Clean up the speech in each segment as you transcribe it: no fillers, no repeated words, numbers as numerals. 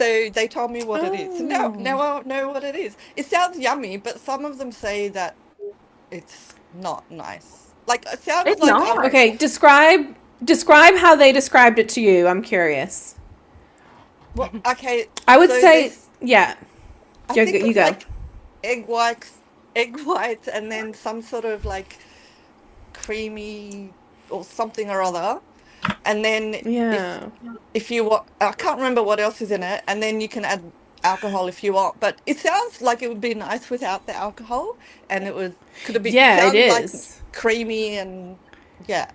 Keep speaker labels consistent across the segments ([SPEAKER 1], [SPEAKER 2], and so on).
[SPEAKER 1] so they told me what it is. Now
[SPEAKER 2] Oh.
[SPEAKER 1] I know what it is. It sounds yummy, but some of them say that it's not nice. Like it sounded
[SPEAKER 3] It's
[SPEAKER 1] like
[SPEAKER 3] nice.
[SPEAKER 2] Okay, describe how they described it to you. I'm curious.
[SPEAKER 1] well, okay.
[SPEAKER 2] I would
[SPEAKER 1] So
[SPEAKER 2] say, yeah.
[SPEAKER 1] I think
[SPEAKER 2] You
[SPEAKER 1] it's
[SPEAKER 2] go.
[SPEAKER 1] like egg whites, and then some sort of like creamy or something or other. And then
[SPEAKER 2] Yeah.
[SPEAKER 1] if you want, I can't remember what else is in it, and then you can add alcohol if you want. But it sounds like it would be nice without the alcohol, and could it be? It
[SPEAKER 2] Yeah, it
[SPEAKER 1] sounds like
[SPEAKER 2] is.
[SPEAKER 1] creamy and yeah,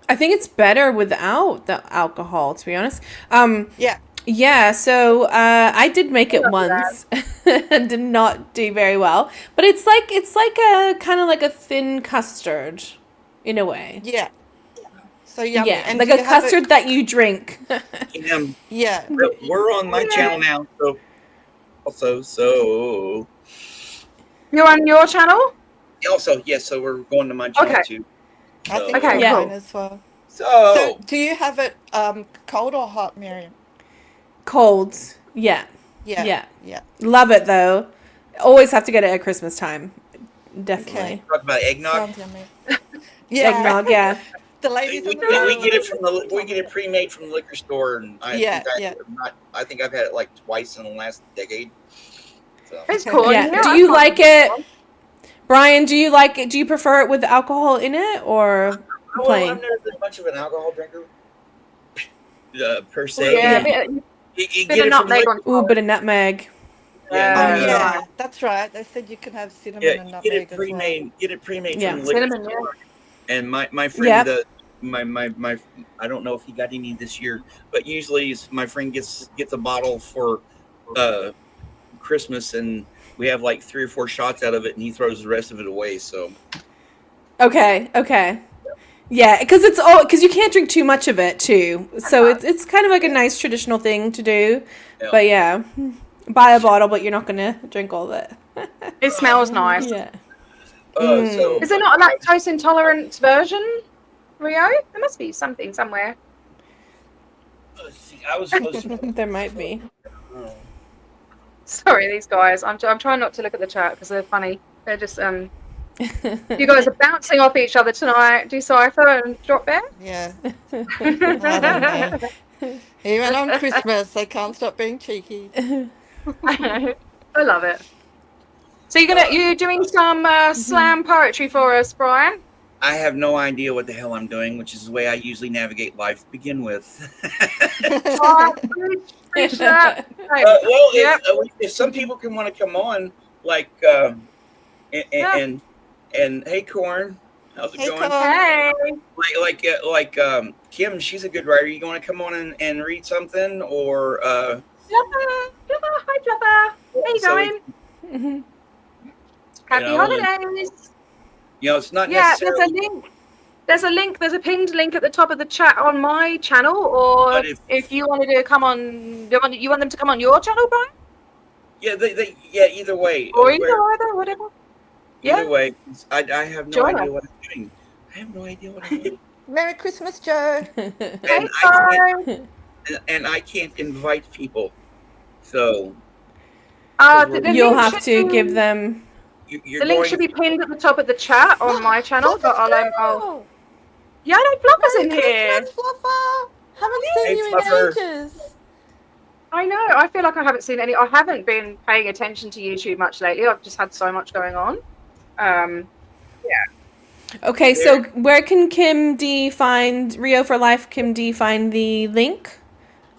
[SPEAKER 2] I think it's better without the alcohol, to be honest.
[SPEAKER 1] yeah.
[SPEAKER 2] Yeah, so I did make it
[SPEAKER 3] love that.
[SPEAKER 2] once and did not do very well. But it's like a kind of like a thin custard in a way.
[SPEAKER 1] Yeah, so yummy.
[SPEAKER 2] Yeah,
[SPEAKER 1] And
[SPEAKER 2] like
[SPEAKER 1] do
[SPEAKER 2] a
[SPEAKER 1] you have it?
[SPEAKER 2] custard that you drink.
[SPEAKER 1] Yeah.
[SPEAKER 4] We're on my
[SPEAKER 3] Yeah.
[SPEAKER 4] channel now, so also
[SPEAKER 3] You're on your channel?
[SPEAKER 4] yes, so we're going to my channel
[SPEAKER 3] Okay.
[SPEAKER 4] too.
[SPEAKER 1] I
[SPEAKER 4] So,
[SPEAKER 1] think
[SPEAKER 3] Okay,
[SPEAKER 1] you're
[SPEAKER 3] cool.
[SPEAKER 1] mine as well. So
[SPEAKER 4] so
[SPEAKER 1] do you have it cold or hot, Miriam?
[SPEAKER 2] Cold. Yeah.
[SPEAKER 1] Yeah.
[SPEAKER 2] Yeah.
[SPEAKER 1] Yeah.
[SPEAKER 2] Love it though. Always have to get it at Christmas time. Definitely.
[SPEAKER 1] Okay.
[SPEAKER 4] talk about eggnog.
[SPEAKER 1] Sounds yummy. Yeah.
[SPEAKER 2] Eggnog, yeah.
[SPEAKER 1] The
[SPEAKER 4] We,
[SPEAKER 1] ladies
[SPEAKER 4] we,
[SPEAKER 1] in the
[SPEAKER 4] we
[SPEAKER 1] room.
[SPEAKER 4] get it we get it pre-made from the liquor store, and
[SPEAKER 1] Yeah, yeah.
[SPEAKER 4] I think I've had it like twice in the last decade. So
[SPEAKER 3] It's cool.
[SPEAKER 2] Yeah.
[SPEAKER 3] Yeah,
[SPEAKER 2] Do
[SPEAKER 3] I
[SPEAKER 2] you
[SPEAKER 3] thought
[SPEAKER 2] like
[SPEAKER 3] it was
[SPEAKER 2] it? Brian, do you like it? Do you prefer it with alcohol in it or
[SPEAKER 4] well,
[SPEAKER 2] plain?
[SPEAKER 4] I've never been much of an alcohol drinker per
[SPEAKER 3] fun.
[SPEAKER 4] se.
[SPEAKER 3] Yeah,
[SPEAKER 2] Yeah.
[SPEAKER 4] You
[SPEAKER 3] bit
[SPEAKER 4] get
[SPEAKER 3] of
[SPEAKER 4] it from
[SPEAKER 3] nutmeg
[SPEAKER 4] liquor.
[SPEAKER 3] on
[SPEAKER 2] Ooh, bit of nutmeg.
[SPEAKER 1] Oh
[SPEAKER 4] Yeah,
[SPEAKER 3] Yeah.
[SPEAKER 1] yeah, that's right. They said you can have cinnamon
[SPEAKER 4] yeah,
[SPEAKER 1] and
[SPEAKER 4] you get
[SPEAKER 1] nutmeg
[SPEAKER 4] it
[SPEAKER 1] as well.
[SPEAKER 4] pre-made. Get it pre-made
[SPEAKER 2] Yeah.
[SPEAKER 4] from the liquor
[SPEAKER 3] Cinnamon, yeah.
[SPEAKER 4] store. And my friend,
[SPEAKER 2] Yep.
[SPEAKER 4] my I don't know if he got any this year, but usually my friend gets a bottle for Christmas, and we have like 3 or 4 shots out of it, and he throws the rest of it away. So
[SPEAKER 2] Okay. Yeah, because because you can't drink too much of it too. So it's kind of like a nice traditional thing to do.
[SPEAKER 4] yeah.
[SPEAKER 2] But yeah, buy a bottle, but you're not gonna drink all of it.
[SPEAKER 3] It smells nice.
[SPEAKER 2] Yeah.
[SPEAKER 4] So
[SPEAKER 3] Is there not a lactose intolerance version, Rio? There must be something somewhere.
[SPEAKER 4] let's see, I was supposed to.
[SPEAKER 2] There might be.
[SPEAKER 3] Sorry, these guys. I'm trying not to look at the chat because they're funny. They're just you guys are bouncing off each other tonight. Decipher and Drop Bear.
[SPEAKER 1] Yeah. I don't know. Even on Christmas, they can't stop being cheeky.
[SPEAKER 3] I love it. So you're doing some slam poetry for us, Brian?
[SPEAKER 4] I have no idea what the hell I'm doing, which is the way I usually navigate life to begin with.
[SPEAKER 3] Oh, preach that. Right.
[SPEAKER 4] Well,
[SPEAKER 3] Yep.
[SPEAKER 4] if some people can want to come on, like, and hey, Corn, how's it
[SPEAKER 1] Hey,
[SPEAKER 4] going?
[SPEAKER 1] Corn.
[SPEAKER 3] Hey.
[SPEAKER 4] Like Kim, she's a good writer. You want to come on and read something, or
[SPEAKER 3] Jabba. Hi, Jabba. How you
[SPEAKER 4] So-
[SPEAKER 3] going?
[SPEAKER 2] Mhm.
[SPEAKER 3] Happy
[SPEAKER 4] know,
[SPEAKER 3] holidays.
[SPEAKER 4] it's not
[SPEAKER 3] Yeah, there's
[SPEAKER 4] necessarily.
[SPEAKER 3] a link. There's a pinned link at the top of the chat on my channel, or
[SPEAKER 4] But
[SPEAKER 3] if you wanted to come on, you want them to come on your channel, Brian?
[SPEAKER 4] Yeah, either way.
[SPEAKER 3] Or either, whatever.
[SPEAKER 4] Either
[SPEAKER 3] Yeah.
[SPEAKER 4] way, I have no
[SPEAKER 3] Join
[SPEAKER 4] idea what I'm doing. I have no idea what I'm doing.
[SPEAKER 1] Merry Christmas, Joe.
[SPEAKER 3] Hey,
[SPEAKER 4] And I can't invite people. So
[SPEAKER 2] You'll
[SPEAKER 3] link
[SPEAKER 2] have
[SPEAKER 3] should
[SPEAKER 2] to
[SPEAKER 3] be-
[SPEAKER 2] give them.
[SPEAKER 4] you're
[SPEAKER 3] The link
[SPEAKER 4] going.
[SPEAKER 3] should be pinned at the top of the chat on my channel, but I'll yeah, no Fluffer's in
[SPEAKER 1] Merry
[SPEAKER 3] here.
[SPEAKER 1] Christmas, Fluffer. Haven't seen
[SPEAKER 4] Hey,
[SPEAKER 1] you
[SPEAKER 4] Fluffer.
[SPEAKER 1] in ages.
[SPEAKER 3] I know. I feel like I haven't seen any. I haven't been paying attention to YouTube much lately. I've just had so much going on.
[SPEAKER 2] Okay, so where can Kim D find Rio for Life? Kim D find the link.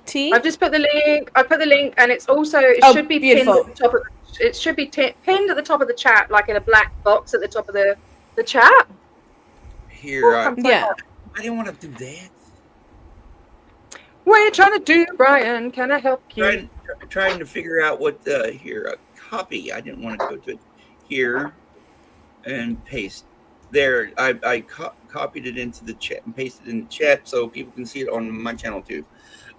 [SPEAKER 2] T.
[SPEAKER 3] I've just put the link. I put the link, and it's also
[SPEAKER 2] Oh,
[SPEAKER 3] should be
[SPEAKER 2] beautiful.
[SPEAKER 3] pinned at the top of. It should be pinned at the top of the chat, like in a black box at the top of the chat.
[SPEAKER 4] Here,
[SPEAKER 2] Yeah.
[SPEAKER 4] I didn't want to do that.
[SPEAKER 3] What are you trying to do, Brian? Can I help you?
[SPEAKER 4] Trying to figure out what here copy. I didn't want to go to it here and paste. There, I copied it into the chat and pasted it in the chat so people can see it on my channel too.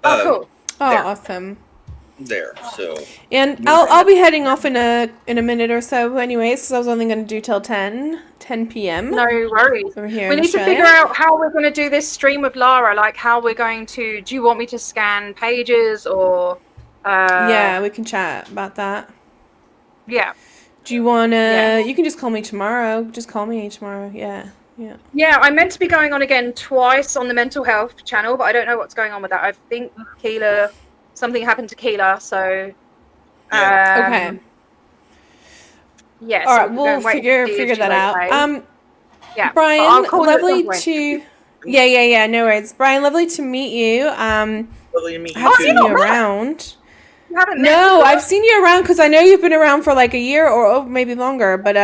[SPEAKER 3] Oh, cool.
[SPEAKER 2] Oh,
[SPEAKER 4] There.
[SPEAKER 2] awesome.
[SPEAKER 4] There, so
[SPEAKER 2] And
[SPEAKER 4] No
[SPEAKER 2] I'll be heading off in a minute or so, anyways, because I was only going to do till 10 p.m.
[SPEAKER 3] No worries.
[SPEAKER 2] Over here
[SPEAKER 3] We
[SPEAKER 2] in
[SPEAKER 3] need to
[SPEAKER 2] Australia.
[SPEAKER 3] figure out how we're going to do this stream with Lara. Like, how we're going to. Do you want me to scan pages or
[SPEAKER 2] Yeah, we can chat about that.
[SPEAKER 3] Yeah.
[SPEAKER 2] Do you wanna?
[SPEAKER 3] Yeah.
[SPEAKER 2] You can just call me tomorrow. Just call me tomorrow. Yeah. Yeah.
[SPEAKER 3] Yeah, I'm meant to be going on again twice on the mental health channel, but I don't know what's going on with that. I think something happened to Keela, so
[SPEAKER 4] Yeah.
[SPEAKER 2] Okay.
[SPEAKER 3] yeah.
[SPEAKER 2] All
[SPEAKER 3] so
[SPEAKER 2] right,
[SPEAKER 3] we're
[SPEAKER 2] we'll
[SPEAKER 3] going to wait and see if
[SPEAKER 2] figure
[SPEAKER 3] she's
[SPEAKER 2] that out.
[SPEAKER 3] okay. Yeah, but
[SPEAKER 2] Brian,
[SPEAKER 3] I'll call you at some
[SPEAKER 2] lovely
[SPEAKER 3] point.
[SPEAKER 2] to. Yeah. No worries, Brian. Lovely to meet you.
[SPEAKER 4] Lovely to meet
[SPEAKER 2] I
[SPEAKER 4] you
[SPEAKER 2] have
[SPEAKER 3] Oh,
[SPEAKER 4] too.
[SPEAKER 2] seen
[SPEAKER 3] you're
[SPEAKER 2] you
[SPEAKER 3] not met.
[SPEAKER 2] around.
[SPEAKER 3] You haven't met
[SPEAKER 2] No,
[SPEAKER 3] before?
[SPEAKER 2] I've seen you around because I know you've been around for like a year or maybe longer. But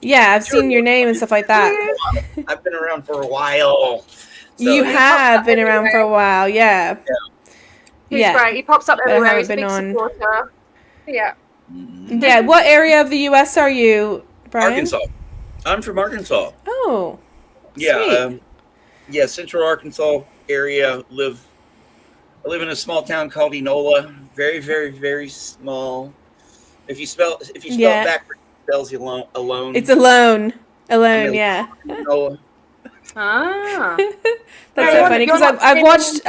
[SPEAKER 2] yeah, I've
[SPEAKER 4] Sure.
[SPEAKER 2] seen your name and stuff like that.
[SPEAKER 4] I've been around for a while. So,
[SPEAKER 2] You
[SPEAKER 4] yeah.
[SPEAKER 2] have
[SPEAKER 3] up
[SPEAKER 2] been around for a while. Yeah.
[SPEAKER 3] He's
[SPEAKER 2] Yeah.
[SPEAKER 3] great. He pops up
[SPEAKER 2] But I
[SPEAKER 3] everywhere.
[SPEAKER 2] haven't
[SPEAKER 3] He's a
[SPEAKER 2] been
[SPEAKER 3] big
[SPEAKER 2] on-
[SPEAKER 3] supporter. Yeah.
[SPEAKER 4] Mhm.
[SPEAKER 2] Yeah. What area of the U.S. are you, Brian?
[SPEAKER 4] Arkansas. I'm from Arkansas.
[SPEAKER 2] Oh.
[SPEAKER 4] Yeah.
[SPEAKER 2] Sweet.
[SPEAKER 4] Yeah, Central Arkansas area. I live in a small town called Enola. Very, very, very small. If you spell
[SPEAKER 2] Yeah.
[SPEAKER 4] it backwards, it spells alone.
[SPEAKER 2] It's alone. Alone.
[SPEAKER 4] I'm
[SPEAKER 2] Yeah.
[SPEAKER 4] Enola.
[SPEAKER 3] Ah.
[SPEAKER 2] That's
[SPEAKER 3] You're
[SPEAKER 2] so funny because
[SPEAKER 3] not
[SPEAKER 2] I've
[SPEAKER 3] in-
[SPEAKER 2] watched.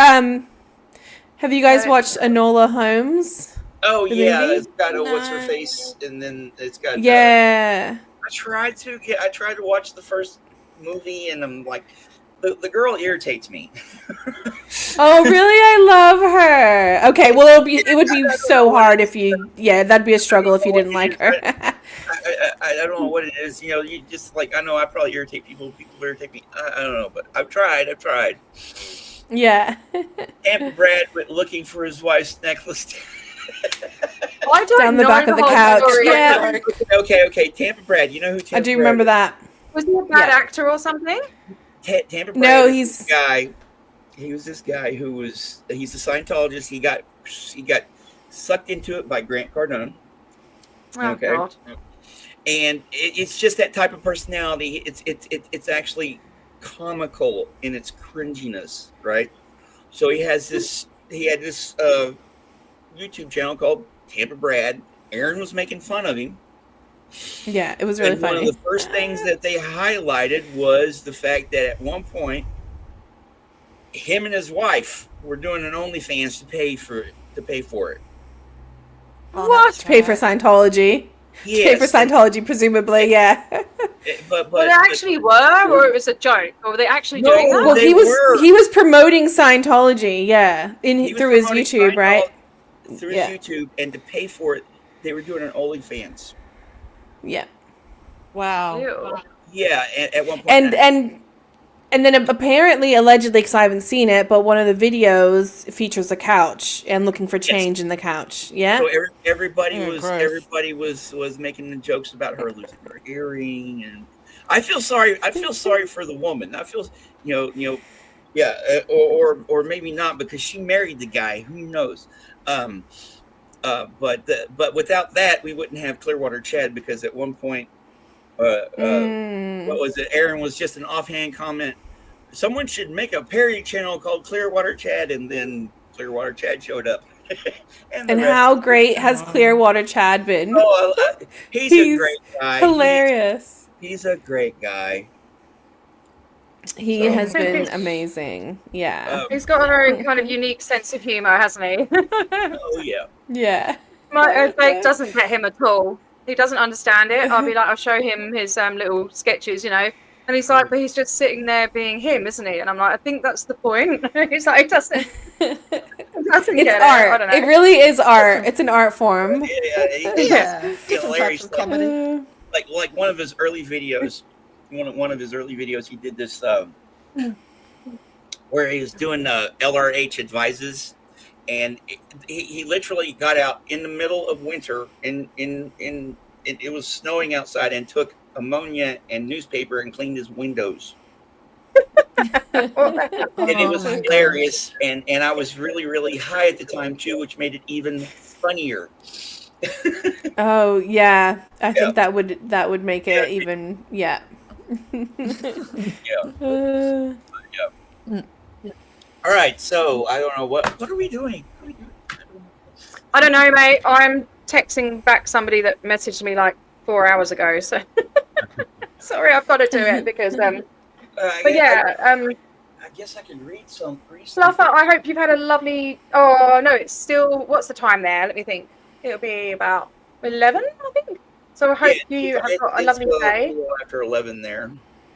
[SPEAKER 2] Have you guys
[SPEAKER 3] No.
[SPEAKER 2] watched Enola Holmes?
[SPEAKER 4] Oh
[SPEAKER 2] The
[SPEAKER 4] yeah,
[SPEAKER 2] movie?
[SPEAKER 4] it's got a what's her
[SPEAKER 1] No.
[SPEAKER 4] face, and then it's got
[SPEAKER 2] Yeah.
[SPEAKER 4] I tried to watch the first movie, and I'm like, the girl irritates me.
[SPEAKER 2] Oh really? I love her. Okay. Well, it would be so hard if you. Yeah, that'd be a struggle if you didn't like her.
[SPEAKER 4] I don't know what it is. You know, you just like I know I probably irritate people. People irritate me. I don't know, but I've tried.
[SPEAKER 2] Yeah.
[SPEAKER 4] Tampa Brad went looking for his wife's necklace.
[SPEAKER 3] I don't
[SPEAKER 2] Down the
[SPEAKER 3] know
[SPEAKER 2] back of the
[SPEAKER 3] whole
[SPEAKER 2] couch.
[SPEAKER 3] story.
[SPEAKER 2] Yeah.
[SPEAKER 4] Okay. Tampa Brad. You know who Tampa
[SPEAKER 2] I do
[SPEAKER 4] Brad
[SPEAKER 2] remember
[SPEAKER 4] is?
[SPEAKER 2] that.
[SPEAKER 3] Was he a bad
[SPEAKER 2] Yeah.
[SPEAKER 3] actor or something?
[SPEAKER 4] Tampa Brad.
[SPEAKER 2] No,
[SPEAKER 4] is
[SPEAKER 2] he's-
[SPEAKER 4] this guy. He was this guy he's a Scientologist. He got sucked into it by Grant Cardone.
[SPEAKER 3] Oh
[SPEAKER 4] Okay.
[SPEAKER 3] God.
[SPEAKER 4] And it's just that type of personality. It's actually comical in its cringiness, right? So he had this YouTube channel called Tampa Brad. Aaron was making fun of him.
[SPEAKER 2] Yeah, it was really
[SPEAKER 4] And one
[SPEAKER 2] funny.
[SPEAKER 4] of the first things that they highlighted was the fact that at one point, him and his wife were doing an OnlyFans to pay for it.
[SPEAKER 1] Oh,
[SPEAKER 2] What?
[SPEAKER 1] that's
[SPEAKER 2] Pay for
[SPEAKER 1] sad.
[SPEAKER 2] Scientology. Pay for
[SPEAKER 4] Yes,
[SPEAKER 2] Scientology, presumably. Yeah.
[SPEAKER 4] but
[SPEAKER 3] Well, they actually were, or it was a joke, or were they actually
[SPEAKER 4] No,
[SPEAKER 3] doing that?
[SPEAKER 2] Well,
[SPEAKER 4] they
[SPEAKER 2] he
[SPEAKER 4] were.
[SPEAKER 2] was promoting Scientology. Yeah,
[SPEAKER 4] he was
[SPEAKER 2] through his
[SPEAKER 4] promoting
[SPEAKER 2] YouTube, right?
[SPEAKER 4] Scientology through
[SPEAKER 2] Yeah.
[SPEAKER 4] his YouTube, and to pay for it, they were doing an OnlyFans.
[SPEAKER 2] Yeah.
[SPEAKER 1] Wow.
[SPEAKER 3] Ew.
[SPEAKER 4] Yeah, at one point.
[SPEAKER 2] And then apparently, allegedly, because I haven't seen it, but one of the videos features a couch and looking for change in the couch. Yeah.
[SPEAKER 4] So everybody
[SPEAKER 1] gross.
[SPEAKER 4] was making the jokes about her losing her earring, and I feel sorry for the woman. I feel yeah, or maybe not, because she married the guy. Who knows? But without that, we wouldn't have Clearwater Chad, because at one point, what was it? Aaron was just an offhand comment. Someone should make a parody channel called Clearwater Chad, and then Clearwater Chad showed up. and the
[SPEAKER 2] And
[SPEAKER 4] rest-
[SPEAKER 2] how great has Clearwater Chad been?
[SPEAKER 4] Oh, he's a great guy.
[SPEAKER 2] Hilarious.
[SPEAKER 4] He's a great guy.
[SPEAKER 2] He
[SPEAKER 4] So-
[SPEAKER 2] has been amazing. Yeah.
[SPEAKER 3] He's got a very kind of unique sense of humour, hasn't he?
[SPEAKER 4] Oh yeah.
[SPEAKER 2] Yeah.
[SPEAKER 3] My earthquake doesn't get him at all. He doesn't understand it. I'll show him his little sketches, and he's like, but he's just sitting there being him, isn't he? And I'm like, I think that's the point. He's like, he doesn't
[SPEAKER 2] It's
[SPEAKER 3] get it. I
[SPEAKER 2] art.
[SPEAKER 3] don't know.
[SPEAKER 2] It really is art. It's an art form.
[SPEAKER 1] Yeah. Different
[SPEAKER 4] Hilarious
[SPEAKER 1] types of comedy.
[SPEAKER 4] like one of his early videos, he did this where he was doing LRH advises, and he literally got out in the middle of winter, it was snowing outside, and took ammonia and newspaper and cleaned his windows. And it was
[SPEAKER 1] Oh my
[SPEAKER 4] hilarious, and I was really, really high at the time too, which made it even funnier.
[SPEAKER 2] Oh yeah. I
[SPEAKER 4] Yeah.
[SPEAKER 2] think that would make it even yeah.
[SPEAKER 4] Yeah. All right, so I don't know what are we doing?
[SPEAKER 3] I don't know, mate. I'm texting back somebody that messaged me like 4 hours ago. So sorry, I've got to do it because. But yeah,
[SPEAKER 4] I guess I can read some.
[SPEAKER 3] Fluffer, I hope you've had a lovely. Oh no, it's still. What's the time there? Let me think. It'll be about 11, I think. So I hope you have got a lovely day.
[SPEAKER 4] A little after 11 there.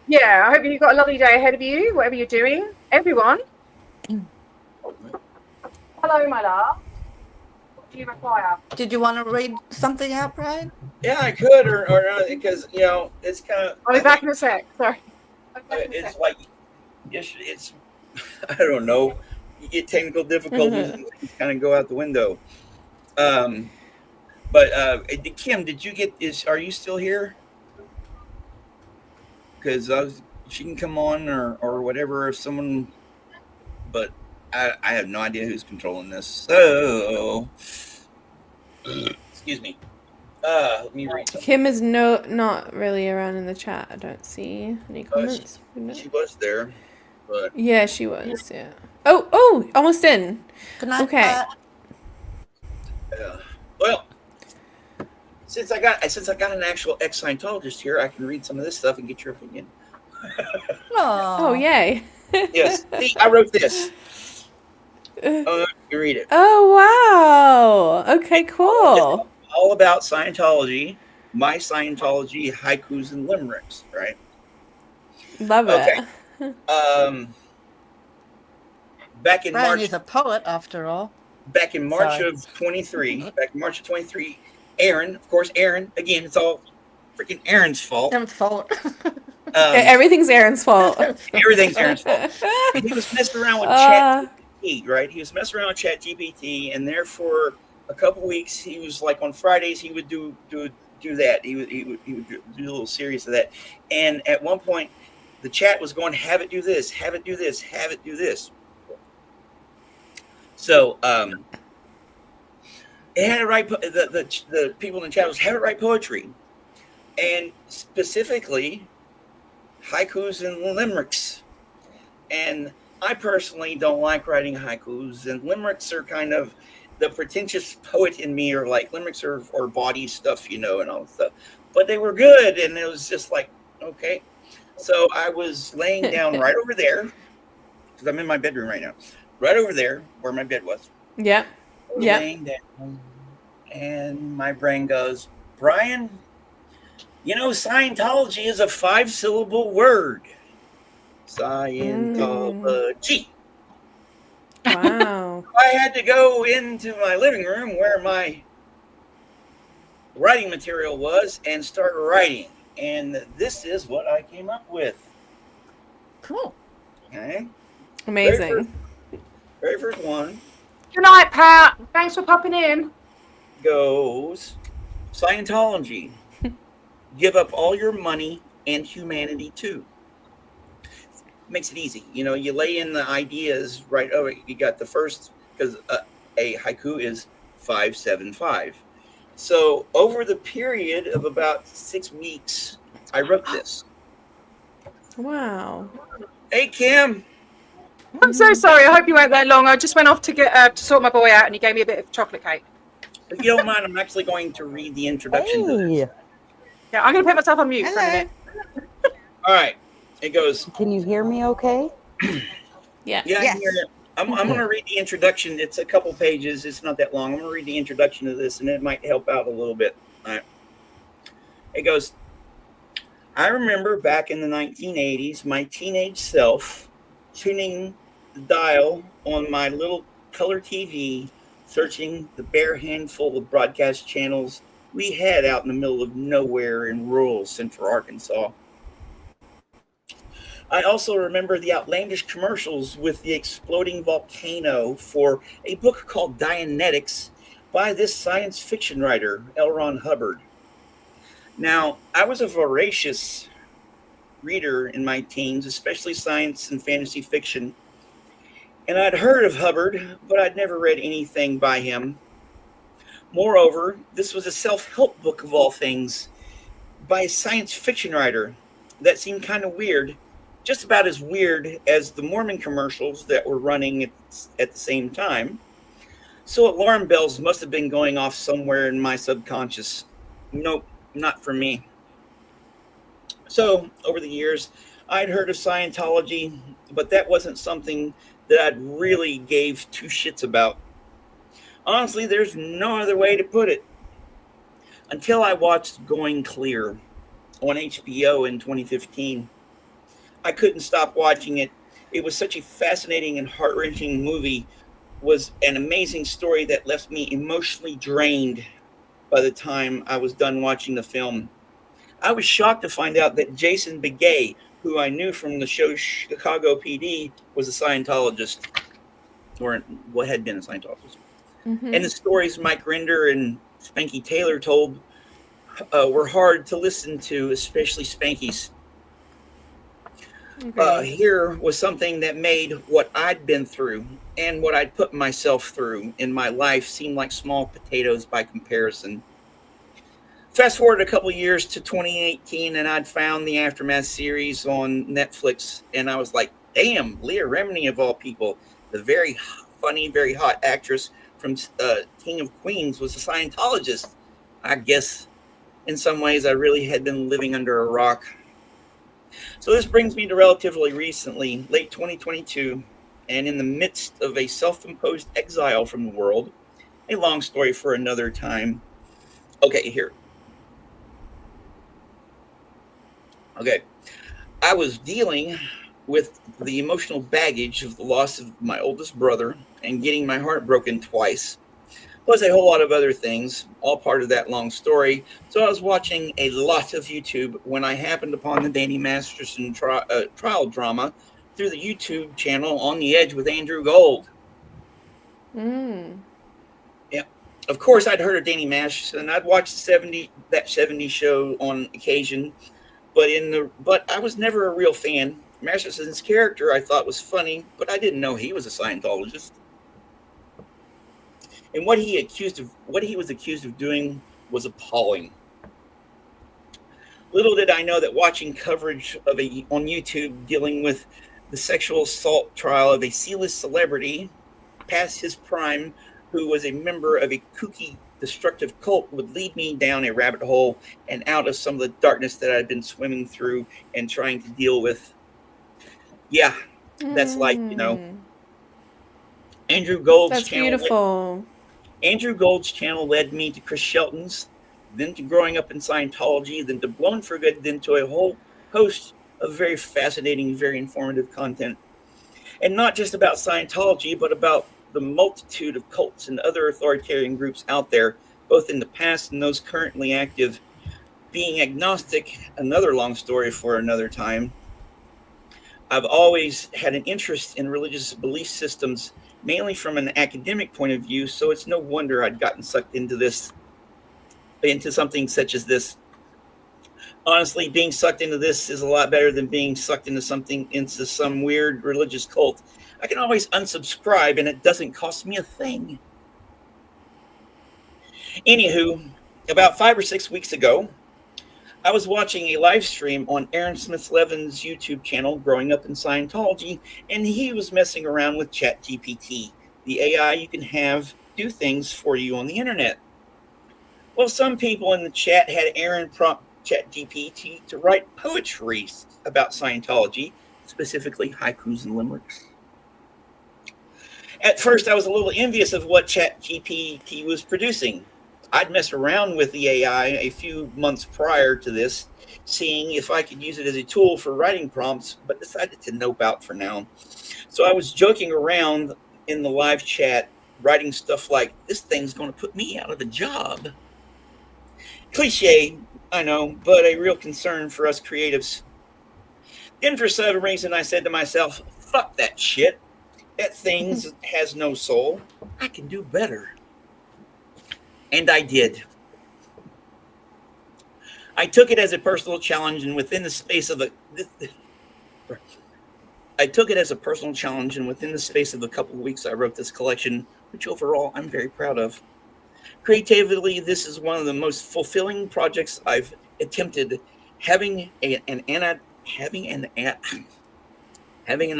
[SPEAKER 3] Yeah, I hope you've got a lovely day ahead of you, whatever you're doing. Everyone. Hello, my love. What do you require?
[SPEAKER 1] Did you want to read something out, Brian?
[SPEAKER 4] Yeah, I could, or not, because it's kind of.
[SPEAKER 3] I'll be back in a sec. Sorry.
[SPEAKER 4] It's like, it's. I don't know. You get technical difficulties and things kind of go out the window. But Kim, did you get? Are you still here? Because she can come on or whatever if someone. But I have no idea who's controlling this. So, excuse me. Let me read something.
[SPEAKER 2] Kim is not really around in the chat. I don't see any comments.
[SPEAKER 4] She was there, but
[SPEAKER 2] Yeah, she was. Yeah. Oh, almost in.
[SPEAKER 1] Good night.
[SPEAKER 2] Okay.
[SPEAKER 4] well, since I got an actual ex-Scientologist here, I can read some of this stuff and get your opinion.
[SPEAKER 2] Oh, yay.
[SPEAKER 4] Yes. See, I wrote this. You read it.
[SPEAKER 2] Oh, wow. Okay, cool.
[SPEAKER 4] All about Scientology, my Scientology haikus and limericks, right?
[SPEAKER 2] Love it.
[SPEAKER 4] Back in
[SPEAKER 1] Brian
[SPEAKER 4] March.
[SPEAKER 1] is a poet, after all.
[SPEAKER 4] Back in March of 23. Aaron, of course, Aaron. Again, it's all freaking Aaron's fault.
[SPEAKER 1] Aaron's fault.
[SPEAKER 2] Everything's Aaron's fault.
[SPEAKER 4] Everything's Aaron's fault. He was messing around with ChatGPT, right? He was messing around with ChatGPT, and there for a couple weeks, he was like on Fridays he would do that. He would do a little series of that, and at one point, the chat was going, "Have it do this, have it do this, have it do this." So it had to write. The people in the chat was have it write poetry, and specifically haikus and limericks. And I personally don't like writing haikus, and limericks are kind of the pretentious poet in me, or like limericks or bawdy stuff, and all that stuff. But they were good, and it was just like, okay. So I was laying down right over there, because I'm in my bedroom right now, right over there where my bed was.
[SPEAKER 2] Yeah. Yeah.
[SPEAKER 4] Laying down, and my brain goes, Brian, Scientology is a 5-syllable word. Scientology.
[SPEAKER 2] Wow.
[SPEAKER 4] I had to go into my living room where my writing material was and start writing. And this is what I came up with.
[SPEAKER 1] Cool.
[SPEAKER 4] Okay.
[SPEAKER 2] Amazing.
[SPEAKER 4] Very first one.
[SPEAKER 3] Good night, Pat. Thanks for popping in.
[SPEAKER 4] Goes Scientology. Give up all your money and humanity too. Makes it easy. You lay in the ideas right over. You got the first, because a haiku is 575. So over the period of about 6 weeks, I wrote this.
[SPEAKER 2] Wow.
[SPEAKER 4] Hey, Kim.
[SPEAKER 3] I'm so sorry. I hope you weren't that long. I just went off to get to sort my boy out, and he gave me a bit of chocolate cake.
[SPEAKER 4] If you don't mind, I'm actually going to read the introduction to this.
[SPEAKER 3] Yeah, I'm going to put myself on mute for a minute.
[SPEAKER 4] All right. It goes.
[SPEAKER 5] Can you hear me okay?
[SPEAKER 2] Yeah.
[SPEAKER 4] Yeah,
[SPEAKER 1] Yes.
[SPEAKER 4] I hear it. I'm going to read the introduction. It's a couple pages. It's not that long. I'm going to read the introduction to this, and it might help out a little bit. All right. It goes, I remember back in the 1980s, my teenage self tuning the dial on my little color TV, searching the bare handful of broadcast channels we had out in the middle of nowhere in rural central Arkansas. I also remember the outlandish commercials with the exploding volcano for a book called Dianetics by this science fiction writer, L. Ron Hubbard. Now, I was a voracious reader in my teens, especially science and fantasy fiction. And I'd heard of Hubbard, but I'd never read anything by him. Moreover, this was a self-help book of all things by a science fiction writer that seemed kind of weird, just about as weird as the Mormon commercials that were running at the same time. So alarm bells must have been going off somewhere in my subconscious. Nope, not for me. So over the years, I'd heard of Scientology, but that wasn't something that I'd really gave two shits about. Honestly, there's no other way to put it. Until I watched Going Clear on HBO in 2015. I couldn't stop watching it. It was such a fascinating and heart-wrenching movie, was an amazing story that left me emotionally drained by the time I was done watching the film. I was shocked to find out that Jason Begay, who I knew from the show Chicago PD, was a Scientologist, or what had been a Scientologist.
[SPEAKER 2] Mm-hmm.
[SPEAKER 4] And the stories Mike Rinder and Spanky Taylor told were hard to listen to, especially Spanky's. Here was something that made what I'd been through and what I'd put myself through in my life seem like small potatoes by comparison. Fast forward a couple years to 2018, and I'd found the Aftermath series on Netflix, and I was like, damn, Leah Remini of all people, the very funny, very hot actress from King of Queens, was a Scientologist. I guess in some ways I really had been living under a rock. So this brings me to relatively recently, late 2022, and in the midst of a self-imposed exile from the world. A long story for another time. Okay, here. Okay. I was dealing with the emotional baggage of the loss of my oldest brother and getting my heart broken twice. Plus a whole lot of other things, all part of that long story. So I was watching a lot of YouTube when I happened upon the Danny Masterson trial drama through the YouTube channel On the Edge with Andrew Gold. Yeah, of course I'd heard of Danny Masterson. I'd watched that 70s show on occasion, but I was never a real fan. Masterson's character I thought was funny, but I didn't know he was a Scientologist. And what he was accused of doing was appalling. Little did I know that watching coverage of on YouTube dealing with the sexual assault trial of a C-list celebrity past his prime, who was a member of a kooky, destructive cult, would lead me down a rabbit hole and out of some of the darkness that I'd been swimming through and trying to deal with. Yeah, that's like, Andrew Gold's
[SPEAKER 2] That's
[SPEAKER 4] channel.
[SPEAKER 2] Beautiful.
[SPEAKER 4] Andrew Gold's channel led me to Chris Shelton's, then to growing up in Scientology, then to Blown for Good, then to a whole host of very fascinating, very informative content. And not just about Scientology, but about the multitude of cults and other authoritarian groups out there, both in the past and those currently active. Being agnostic, another long story for another time. I've always had an interest in religious belief systems, mainly from an academic point of view, so it's no wonder I'd gotten sucked into something such as this. Honestly, being sucked into this is a lot better than being sucked into some weird religious cult. I can always unsubscribe, and it doesn't cost me a thing. Anywho, about 5 or 6 weeks ago, I was watching a live stream on Aaron Smith-Levin's YouTube channel, Growing Up in Scientology, and he was messing around with ChatGPT, the AI you can have do things for you on the internet. Well, some people in the chat had Aaron prompt ChatGPT to write poetry about Scientology, specifically haikus and limericks. At first, I was a little envious of what ChatGPT was producing. I'd messed around with the AI a few months prior to this, seeing if I could use it as a tool for writing prompts, but decided to nope out for now. So I was joking around in the live chat, writing stuff like, this thing's going to put me out of a job. Cliche, I know, but a real concern for us creatives. Then for some reason I said to myself, fuck that shit. That thing has no soul. I can do better. And I did. I took it as a personal challenge, and within the space of a couple of weeks, I wrote this collection, which overall I'm very proud of. Creatively, this is one of the most fulfilling projects I've attempted. Having an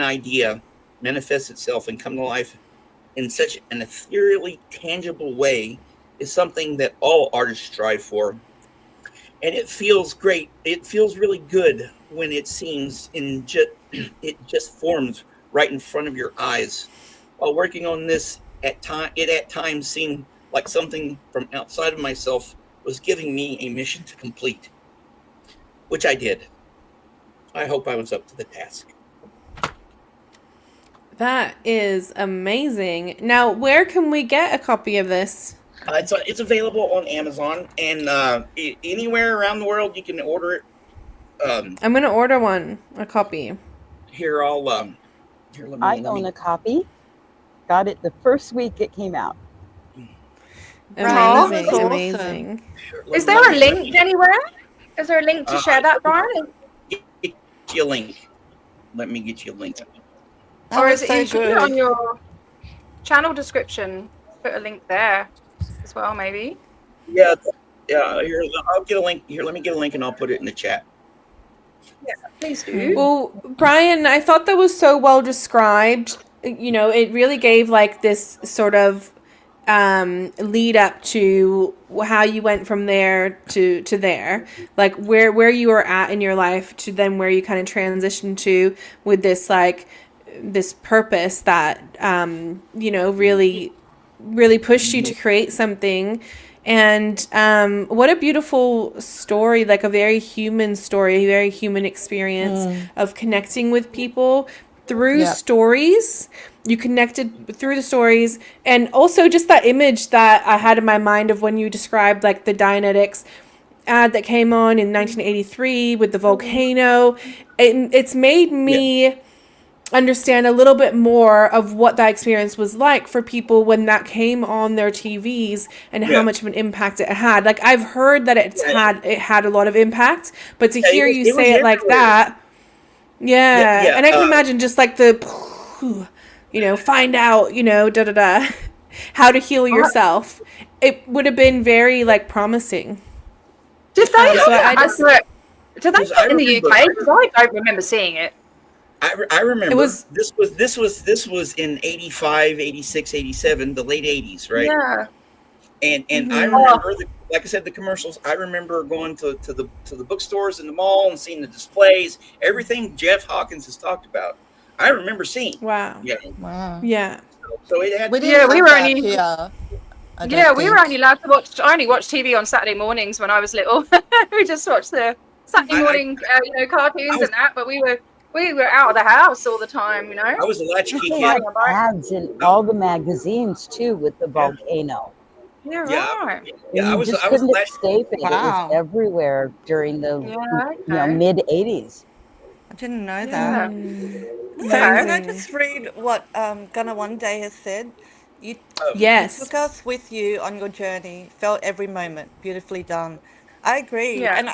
[SPEAKER 4] idea manifest itself and come to life in such an ethereally tangible way is something that all artists strive for. and it feels great. It feels really good when it seems in just it just forms right in front of your eyes. While working on this, at times seemed like something from outside of myself was giving me a mission to complete, which I did. I hope I was up to the task.
[SPEAKER 2] That is amazing. Now, where can we get a copy of this?
[SPEAKER 4] It's available on Amazon and anywhere around the world you can order it.
[SPEAKER 2] I'm going to order a copy.
[SPEAKER 4] Here, let me.
[SPEAKER 5] I own a copy. Got it the first week it came out.
[SPEAKER 3] Wow,
[SPEAKER 2] Amazing,
[SPEAKER 1] that's awesome.
[SPEAKER 2] amazing.
[SPEAKER 3] Is there a link anywhere? Is there a link to share that, Brian?
[SPEAKER 4] Get you a link. Let me get you a link.
[SPEAKER 1] That
[SPEAKER 3] Or
[SPEAKER 1] was
[SPEAKER 3] is it you
[SPEAKER 1] so
[SPEAKER 3] should put it on
[SPEAKER 1] good.
[SPEAKER 3] your channel description? Put a link there as well, maybe.
[SPEAKER 4] Yeah. Here, I'll get a link. Here, let me get a link and I'll put it in the chat.
[SPEAKER 3] Please do.
[SPEAKER 2] Well, Brian, I thought that was so well described. You know, it really gave like this sort of lead up to how you went from there to there, like where you were at in your life to then where you kind of transitioned to with this like this purpose that you know really pushed you to create something. And what a beautiful story, like a very human story, a very human experience of connecting with people through
[SPEAKER 1] Yep.
[SPEAKER 2] stories. You connected through the stories, and also just that image that I had in my mind of when you described like the Dianetics ad that came on in 1983 with the volcano. It's made me understand a little bit more of what that experience was like for people when that came on their TVs and how
[SPEAKER 4] Yeah.
[SPEAKER 2] much of an impact it had. Like I've heard that it had a lot of impact, but to
[SPEAKER 4] Yeah,
[SPEAKER 2] hear you
[SPEAKER 4] it was
[SPEAKER 2] say it like
[SPEAKER 4] everywhere.
[SPEAKER 2] that,
[SPEAKER 4] Yeah,
[SPEAKER 2] and I can imagine just like the, you know, find out, you know, how to heal yourself. It would have been very like promising.
[SPEAKER 3] Did they
[SPEAKER 2] So
[SPEAKER 3] have
[SPEAKER 2] I
[SPEAKER 3] that
[SPEAKER 2] just-
[SPEAKER 3] advert? Did they
[SPEAKER 4] Because
[SPEAKER 3] put it in the
[SPEAKER 4] remember-
[SPEAKER 3] UK? Because I don't remember seeing it.
[SPEAKER 4] I remember
[SPEAKER 2] It was-
[SPEAKER 4] this was in 85, 86, 87, the late 80s, right?
[SPEAKER 3] Yeah.
[SPEAKER 4] And I
[SPEAKER 2] Mhm.
[SPEAKER 4] remember like I said, the commercials. I remember going to the bookstores in the mall and seeing the displays, everything Jeff Hawkins has talked about. I remember seeing.
[SPEAKER 2] Wow.
[SPEAKER 4] Yeah.
[SPEAKER 1] Wow.
[SPEAKER 2] Yeah.
[SPEAKER 4] So it had
[SPEAKER 1] We didn't
[SPEAKER 3] Yeah,
[SPEAKER 1] have
[SPEAKER 3] we were
[SPEAKER 1] that
[SPEAKER 3] only-
[SPEAKER 1] here. I don't
[SPEAKER 3] Yeah, we were
[SPEAKER 1] think.
[SPEAKER 3] only allowed to watch. I only watched TV on Saturday mornings when I was little. We just watched the Saturday morning, cartoons and that. But we were out of the house all the time, you know.
[SPEAKER 4] I was a latchkey
[SPEAKER 5] They
[SPEAKER 4] kid.
[SPEAKER 5] had ads in all the magazines too with the volcano.
[SPEAKER 3] Yeah,
[SPEAKER 4] Yeah.
[SPEAKER 3] right.
[SPEAKER 4] Yeah, I
[SPEAKER 5] You
[SPEAKER 4] was
[SPEAKER 5] just
[SPEAKER 4] I was a
[SPEAKER 5] couldn't
[SPEAKER 4] latchkey.
[SPEAKER 5] escape it.
[SPEAKER 1] Wow.
[SPEAKER 5] It was everywhere during the
[SPEAKER 3] Yeah, okay.
[SPEAKER 5] mid 80s.
[SPEAKER 1] I didn't know
[SPEAKER 3] Yeah.
[SPEAKER 1] that. So
[SPEAKER 3] Okay.
[SPEAKER 1] can I just read what Gunnar One Day has said? You
[SPEAKER 2] Yes.
[SPEAKER 1] took us with you on your journey, felt every moment, beautifully done. I agree.
[SPEAKER 3] Yeah.
[SPEAKER 1] And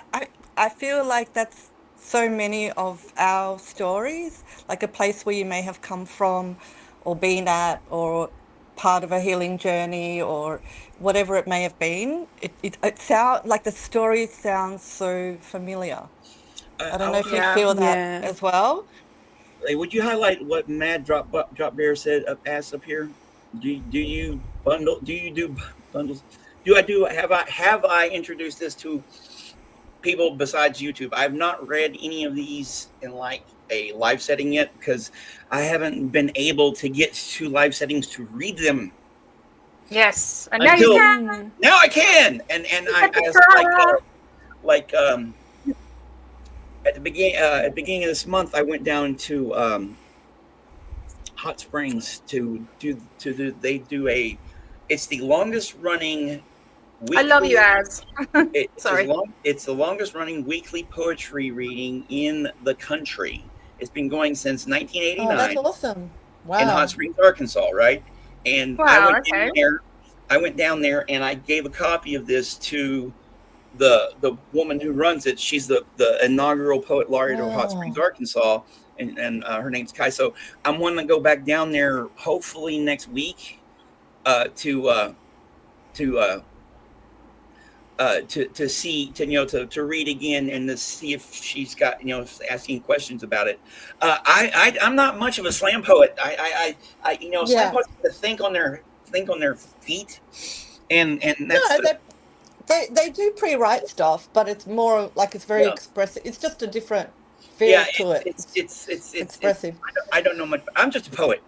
[SPEAKER 1] I feel like that's so many of our stories, like a place where you may have come from or been at or part of a healing journey or whatever it may have been. It sound like the story sounds so familiar. I don't know if you
[SPEAKER 3] Yeah.
[SPEAKER 1] feel that
[SPEAKER 2] Yeah.
[SPEAKER 1] as well.
[SPEAKER 4] Hey, would you highlight what Mad Drop Bear said asked up here? Do you bundle? Do you do bundles? Have I introduced this to people besides YouTube? I've not read any of these in like a live setting yet because I haven't been able to get to live settings to read them.
[SPEAKER 3] Yes, and now you
[SPEAKER 4] Until-
[SPEAKER 3] can.
[SPEAKER 4] Now I can, and I as like at the beginning of this month, I went down to Hot Springs it's the longest running
[SPEAKER 3] I love you, Az. Sorry.
[SPEAKER 4] It's the longest running weekly poetry reading in the country. It's been going since
[SPEAKER 1] Oh, that's
[SPEAKER 4] 1989
[SPEAKER 1] awesome. Wow.
[SPEAKER 4] in Hot Springs, Arkansas, right? And
[SPEAKER 3] Wow,
[SPEAKER 4] I went down there and I gave a copy of this to the woman who runs it. She's the inaugural poet laureate of Hot
[SPEAKER 1] Oh.
[SPEAKER 4] Springs, Arkansas, and her name's Kai. So I'm wanting to go back down there hopefully next week to see to read again and to see if she's got asking questions about it. I'm not much of a slam poet. I slam
[SPEAKER 1] Yeah.
[SPEAKER 4] poets have to think on their feet, and
[SPEAKER 1] No,
[SPEAKER 4] that's
[SPEAKER 1] that, They do pre-write stuff, but it's more like it's very
[SPEAKER 4] Yeah.
[SPEAKER 1] expressive. It's just a different feel
[SPEAKER 4] Yeah,
[SPEAKER 1] to it.
[SPEAKER 4] it's
[SPEAKER 1] Expressive.
[SPEAKER 4] I don't know much. I'm just a poet.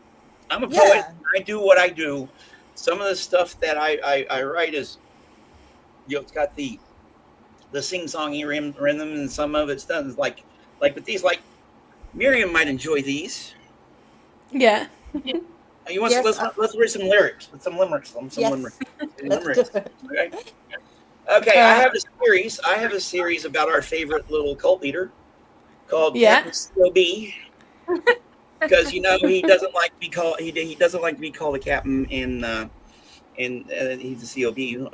[SPEAKER 4] I'm a poet.
[SPEAKER 1] Yeah.
[SPEAKER 4] I do what I do. Some of the stuff that I write is, it's got the sing-songy rhythm, and some of it's done like with these. Like Miriam might enjoy these.
[SPEAKER 2] Yeah.
[SPEAKER 4] You want
[SPEAKER 1] Yes,
[SPEAKER 4] let's read some lyrics, some limericks, some
[SPEAKER 1] Yes.
[SPEAKER 4] limericks.
[SPEAKER 1] Let's
[SPEAKER 4] limericks.
[SPEAKER 1] do it.
[SPEAKER 4] Okay. Okay, I have a series about our favorite little cult leader called
[SPEAKER 2] Yeah.
[SPEAKER 4] Captain COB. Because he doesn't like to be called he doesn't like to be called a captain, and he's a COB.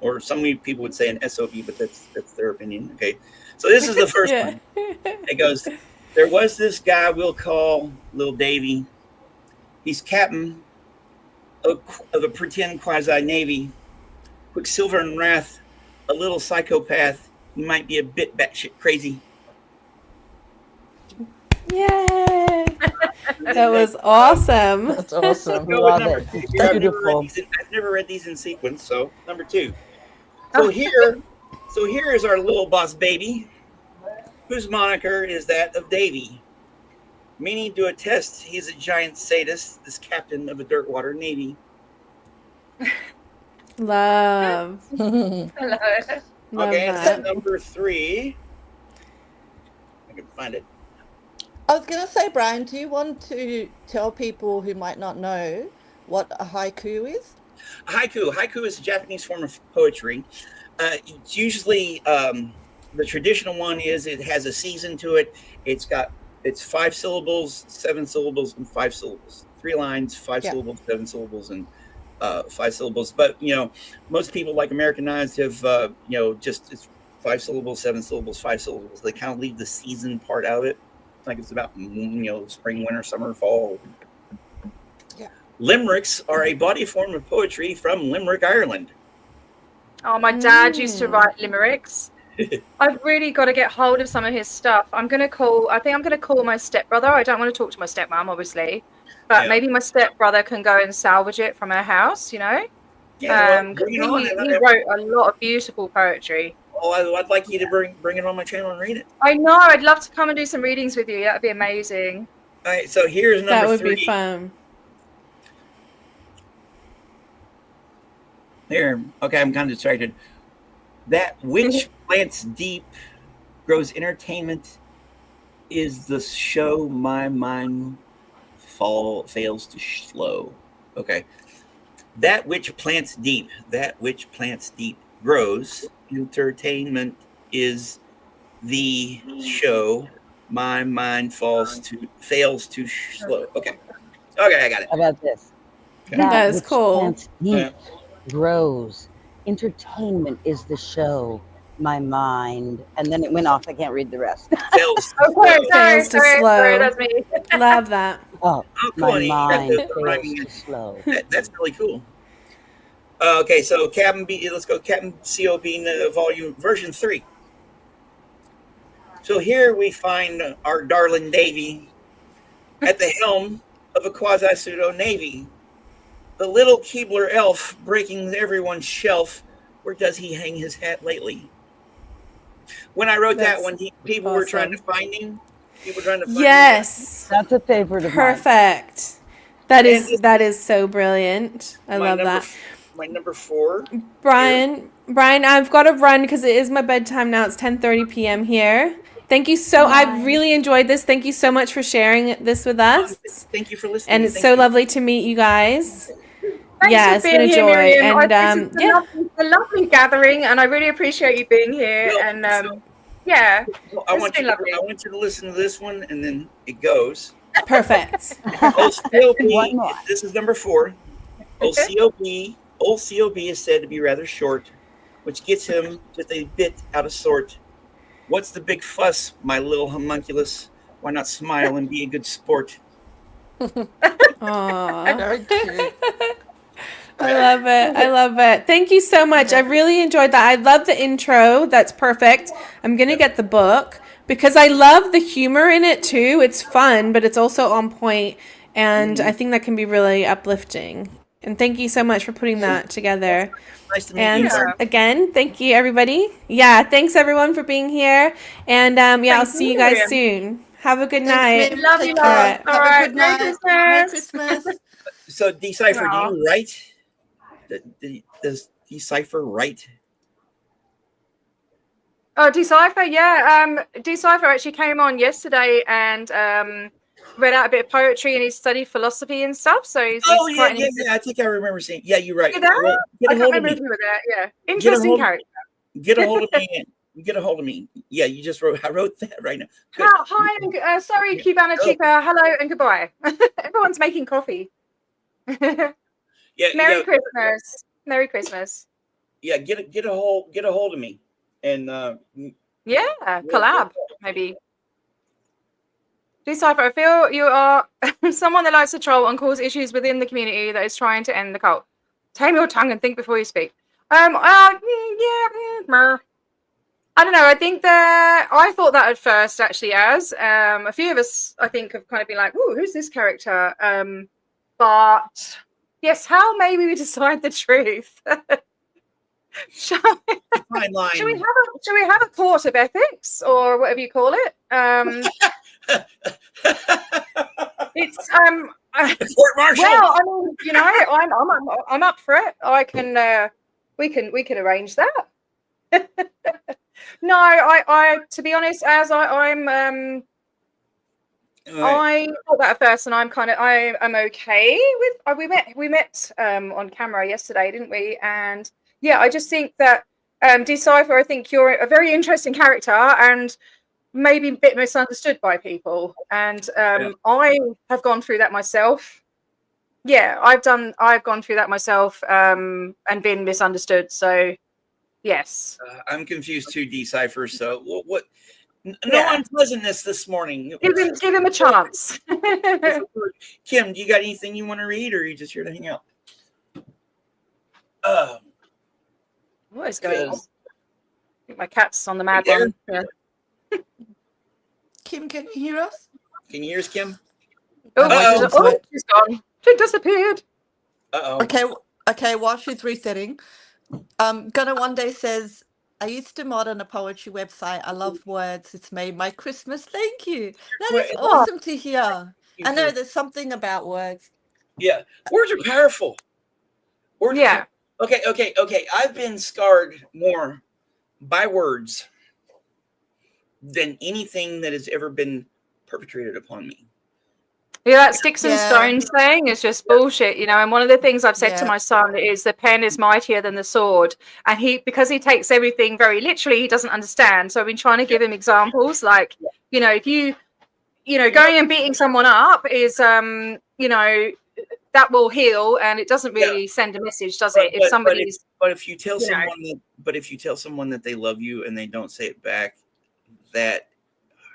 [SPEAKER 4] Or some people would say an SOB, but that's their opinion. Okay, so this is the first
[SPEAKER 2] Yeah.
[SPEAKER 4] one. It goes, there was this guy we'll call Little Davy. He's captain of a pretend quasi-navy. Quicksilver and wrath, a little psychopath. He might be a bit batshit crazy.
[SPEAKER 2] Yay! That was awesome.
[SPEAKER 1] That's awesome.
[SPEAKER 4] Go with
[SPEAKER 5] Love
[SPEAKER 4] number
[SPEAKER 5] it.
[SPEAKER 4] two.
[SPEAKER 5] It's
[SPEAKER 4] I've
[SPEAKER 5] beautiful.
[SPEAKER 4] never read these in sequence, so number 2. So here is our little boss baby, whose moniker is that of Davy. Meaning to attest he's a giant sadist, this captain of a dirtwater navy.
[SPEAKER 2] Love.
[SPEAKER 3] Hello.
[SPEAKER 2] Love
[SPEAKER 4] Okay, and
[SPEAKER 2] that.
[SPEAKER 4] then number 3. I can find it.
[SPEAKER 1] I was going to say, Brian, do you want to tell people who might not know what a haiku is?
[SPEAKER 4] Haiku is a Japanese form of poetry. It's usually the traditional one is it has a season to it. It's 5 syllables, 7 syllables, and 5 syllables. 3 lines, 5
[SPEAKER 1] Yeah.
[SPEAKER 4] syllables, 7 syllables, and 5 syllables. But most people like Americanized have just it's 5 syllables, 7 syllables, 5 syllables. They kind of leave the season part out of it. Like it's about spring, winter, summer, fall.
[SPEAKER 1] Yeah.
[SPEAKER 4] Limericks are a body form of poetry from Limerick, Ireland.
[SPEAKER 3] Oh, my dad used to write limericks. I've really got to get hold of some of his stuff. I think I'm gonna call my stepbrother. I don't want to talk to my stepmom, obviously, but
[SPEAKER 4] Yeah.
[SPEAKER 3] maybe my stepbrother can go and salvage it from her house.
[SPEAKER 4] Yeah, well,
[SPEAKER 3] 'Cause
[SPEAKER 4] bring it on.
[SPEAKER 3] he wrote a lot of beautiful poetry.
[SPEAKER 4] I'd like you to bring it on my channel and read it.
[SPEAKER 3] I know. I'd love to come and do some readings with you. That'd be amazing.
[SPEAKER 4] All right, so here's number
[SPEAKER 2] That would
[SPEAKER 4] 3.
[SPEAKER 2] be fun.
[SPEAKER 4] There. Okay, I'm kind of distracted. That which plants deep, grows entertainment, is the show my mind fails to slow. Okay. That which plants deep, grows entertainment, is the show my mind fails to slow. Okay, I got it.
[SPEAKER 5] How about this?
[SPEAKER 4] Okay.
[SPEAKER 2] That is
[SPEAKER 5] which
[SPEAKER 2] cool.
[SPEAKER 5] plants deep grows. Entertainment is the show. My mind. And then it went off. I can't read the rest.
[SPEAKER 4] Fails to
[SPEAKER 3] Oh,
[SPEAKER 4] slow.
[SPEAKER 2] Fails to slow.
[SPEAKER 3] sorry, that's me.
[SPEAKER 2] Love that.
[SPEAKER 5] Oh,
[SPEAKER 4] Oh, cool.
[SPEAKER 5] my
[SPEAKER 4] And you got
[SPEAKER 5] mind
[SPEAKER 4] the
[SPEAKER 5] fails
[SPEAKER 4] rhyming.
[SPEAKER 5] to slow.
[SPEAKER 4] That's really cool. Okay, so Captain B. Let's go Captain COB volume version 3. So here we find our darling Davy at the helm of a quasi-pseudo navy. The little Keebler elf breaking everyone's shelf. Where does he hang his hat lately? When I wrote that
[SPEAKER 2] That's
[SPEAKER 4] one, people were trying to
[SPEAKER 2] awesome.
[SPEAKER 4] find him. People were trying to find him.
[SPEAKER 2] Yes.
[SPEAKER 5] That's a favorite of mine.
[SPEAKER 2] Perfect. That is so brilliant. I
[SPEAKER 4] My
[SPEAKER 2] love
[SPEAKER 4] number-
[SPEAKER 2] that.
[SPEAKER 4] My number 4.
[SPEAKER 2] Brian, I've got to run because it is my bedtime now. It's 10:30 p.m. here. Thank you so. I've really enjoyed this. Thank you so much for sharing this with us.
[SPEAKER 4] Thank you for listening.
[SPEAKER 2] And it's
[SPEAKER 4] Thank
[SPEAKER 2] so
[SPEAKER 4] you.
[SPEAKER 2] lovely to meet you guys.
[SPEAKER 3] Thanks
[SPEAKER 2] Yeah,
[SPEAKER 3] for
[SPEAKER 2] it's been a
[SPEAKER 3] being here,
[SPEAKER 2] joy.
[SPEAKER 3] Miriam.
[SPEAKER 2] And
[SPEAKER 3] This is a lovely gathering, and I really appreciate you being here.
[SPEAKER 4] Well,
[SPEAKER 3] And
[SPEAKER 4] so-
[SPEAKER 3] yeah,
[SPEAKER 4] Well, I
[SPEAKER 3] It's
[SPEAKER 4] want
[SPEAKER 3] been
[SPEAKER 4] you.
[SPEAKER 3] lovely.
[SPEAKER 4] I want you to listen to this one, and then it goes.
[SPEAKER 2] Perfect.
[SPEAKER 4] Old
[SPEAKER 5] One
[SPEAKER 4] COB.
[SPEAKER 5] more.
[SPEAKER 4] This is number 4. Old COB. Old COB is said to be rather short, which gets him just a bit out of sort. What's the big fuss, my little homunculus? Why not smile and be a good sport?
[SPEAKER 2] Aww.
[SPEAKER 1] Very cute.
[SPEAKER 2] I love it. I love it. Thank you so much. I really enjoyed that. I love the intro. That's perfect. I'm going to get the book because I love the humor in it too. It's fun, but it's also on point, and I think that can be really uplifting. And thank you so much for putting that together.
[SPEAKER 4] Nice to meet
[SPEAKER 2] And
[SPEAKER 4] you. Lauren.
[SPEAKER 2] again, thank you, everybody. Yeah, thanks, everyone, for being here. And I'll
[SPEAKER 3] Thank
[SPEAKER 2] see
[SPEAKER 3] you,
[SPEAKER 2] you guys
[SPEAKER 3] Miriam.
[SPEAKER 2] soon. Have a good
[SPEAKER 1] Thanks,
[SPEAKER 2] night.
[SPEAKER 1] Mim.
[SPEAKER 3] Love
[SPEAKER 1] Take
[SPEAKER 3] you,
[SPEAKER 1] care.
[SPEAKER 3] love. All
[SPEAKER 1] Have a
[SPEAKER 3] right,
[SPEAKER 1] good
[SPEAKER 3] Merry
[SPEAKER 1] night. Merry
[SPEAKER 3] Christmas.
[SPEAKER 1] Christmas.
[SPEAKER 4] So Decipher, do
[SPEAKER 3] Aw.
[SPEAKER 4] you write? Does Decipher write?
[SPEAKER 3] Oh, Decipher, yeah. Decipher actually came on yesterday and read out a bit of poetry, and he studied philosophy and stuff. So he's
[SPEAKER 4] Oh
[SPEAKER 3] quite an
[SPEAKER 4] yeah. I think I remember seeing. Yeah, you're right.
[SPEAKER 3] You there?
[SPEAKER 4] Well, get
[SPEAKER 3] I
[SPEAKER 4] a
[SPEAKER 3] can't
[SPEAKER 4] hold of
[SPEAKER 3] remember
[SPEAKER 4] me.
[SPEAKER 3] if you were there. Yeah,
[SPEAKER 4] Get a
[SPEAKER 3] interesting
[SPEAKER 4] hold.
[SPEAKER 3] character.
[SPEAKER 4] Get a hold of me. Get a hold of me. Yeah, you just wrote. I wrote that right now. Good.
[SPEAKER 3] Hi, and sorry, Cubana
[SPEAKER 4] Oh.
[SPEAKER 3] Chica. Hello and goodbye. Everyone's making coffee.
[SPEAKER 4] Yeah,
[SPEAKER 3] Merry Christmas. Merry Christmas.
[SPEAKER 4] yeah. Get a hold of me, and
[SPEAKER 3] Yeah, collab maybe. Decipher, I feel you are someone that likes to troll and cause issues within the community that is trying to end the cult. Tame your tongue and think before you speak. I don't know. I think that I thought that at first, actually, as a few of us, I think, have kind of been like, "Ooh, who's this character?" But yes, how may we decide the truth? shall,
[SPEAKER 4] fine line.
[SPEAKER 3] shall we have a court of ethics or whatever you call it? It's
[SPEAKER 4] Court martial.
[SPEAKER 3] well, I mean, you know, I'm up for it. I can we can arrange that. No, I to be honest, as I'm I thought that at first, and I'm okay with. We met on camera yesterday, didn't we? And yeah, I just think that Decipher, I think you're a very interesting character and maybe a bit misunderstood by people. And I have gone through that myself. Yeah, I've gone through that myself and been misunderstood. So yes.
[SPEAKER 4] I'm confused too, Decipher. So what? No
[SPEAKER 3] Yeah.
[SPEAKER 4] unpleasantness this morning.
[SPEAKER 3] Give him a chance.
[SPEAKER 4] Kim, do you got anything you want to read, or are you just here to hang out?
[SPEAKER 3] What is going on? I think my cat's on the mad
[SPEAKER 4] There.
[SPEAKER 3] one. Yeah.
[SPEAKER 1] Kim, can you hear us?
[SPEAKER 4] Can you hear us, Kim?
[SPEAKER 3] Oh, she's gone. She disappeared.
[SPEAKER 4] Uh-oh.
[SPEAKER 1] Okay. While she's resetting, Gonna One Day says, I used to mod on a poetry website. I love words. It's made my Christmas. Thank you. That is
[SPEAKER 4] Well,
[SPEAKER 1] awesome to hear. I know there's something about words.
[SPEAKER 4] Yeah, words are powerful. Words
[SPEAKER 3] Yeah.
[SPEAKER 4] Okay. I've been scarred more by words than anything that has ever been perpetrated upon me.
[SPEAKER 3] Yeah, that sticks and
[SPEAKER 1] Yeah.
[SPEAKER 3] stones thing is just bullshit, you know. And one of the things I've said to
[SPEAKER 1] Yeah.
[SPEAKER 3] my son is the pen is mightier than the sword. And because he takes everything very literally, he doesn't understand. So I've been trying to give him examples like, you know, if you know, going and beating someone up is, you know, that will heal, and it doesn't really send a message, does it? If somebody's,
[SPEAKER 4] but if you tell
[SPEAKER 3] you know.
[SPEAKER 4] someone that they love you and they don't say it back, that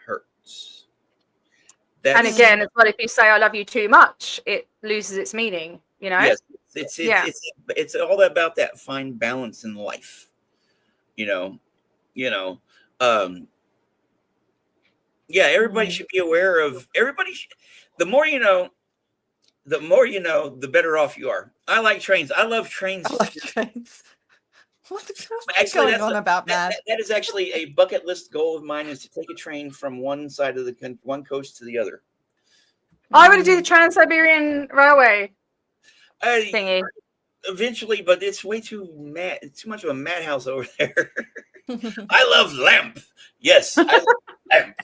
[SPEAKER 4] hurts.
[SPEAKER 3] And again, it's like if you say "I love you" too much, it loses its meaning. You know.
[SPEAKER 4] Yes, it's all about that fine balance in life. Yeah, everybody should be aware of everybody. The more you know, the better off you are. I like trains. I love trains.
[SPEAKER 1] I like trains. What's
[SPEAKER 4] Actually,
[SPEAKER 1] going on about that?
[SPEAKER 4] That is actually a bucket list goal of mine, is to take a train from one side of one coast to the other.
[SPEAKER 3] I want to do the Trans-Siberian Railway
[SPEAKER 4] I,
[SPEAKER 3] thingy.
[SPEAKER 4] Eventually, but it's way too much of a madhouse over there. I love Lamp. Yes, I love Lamp.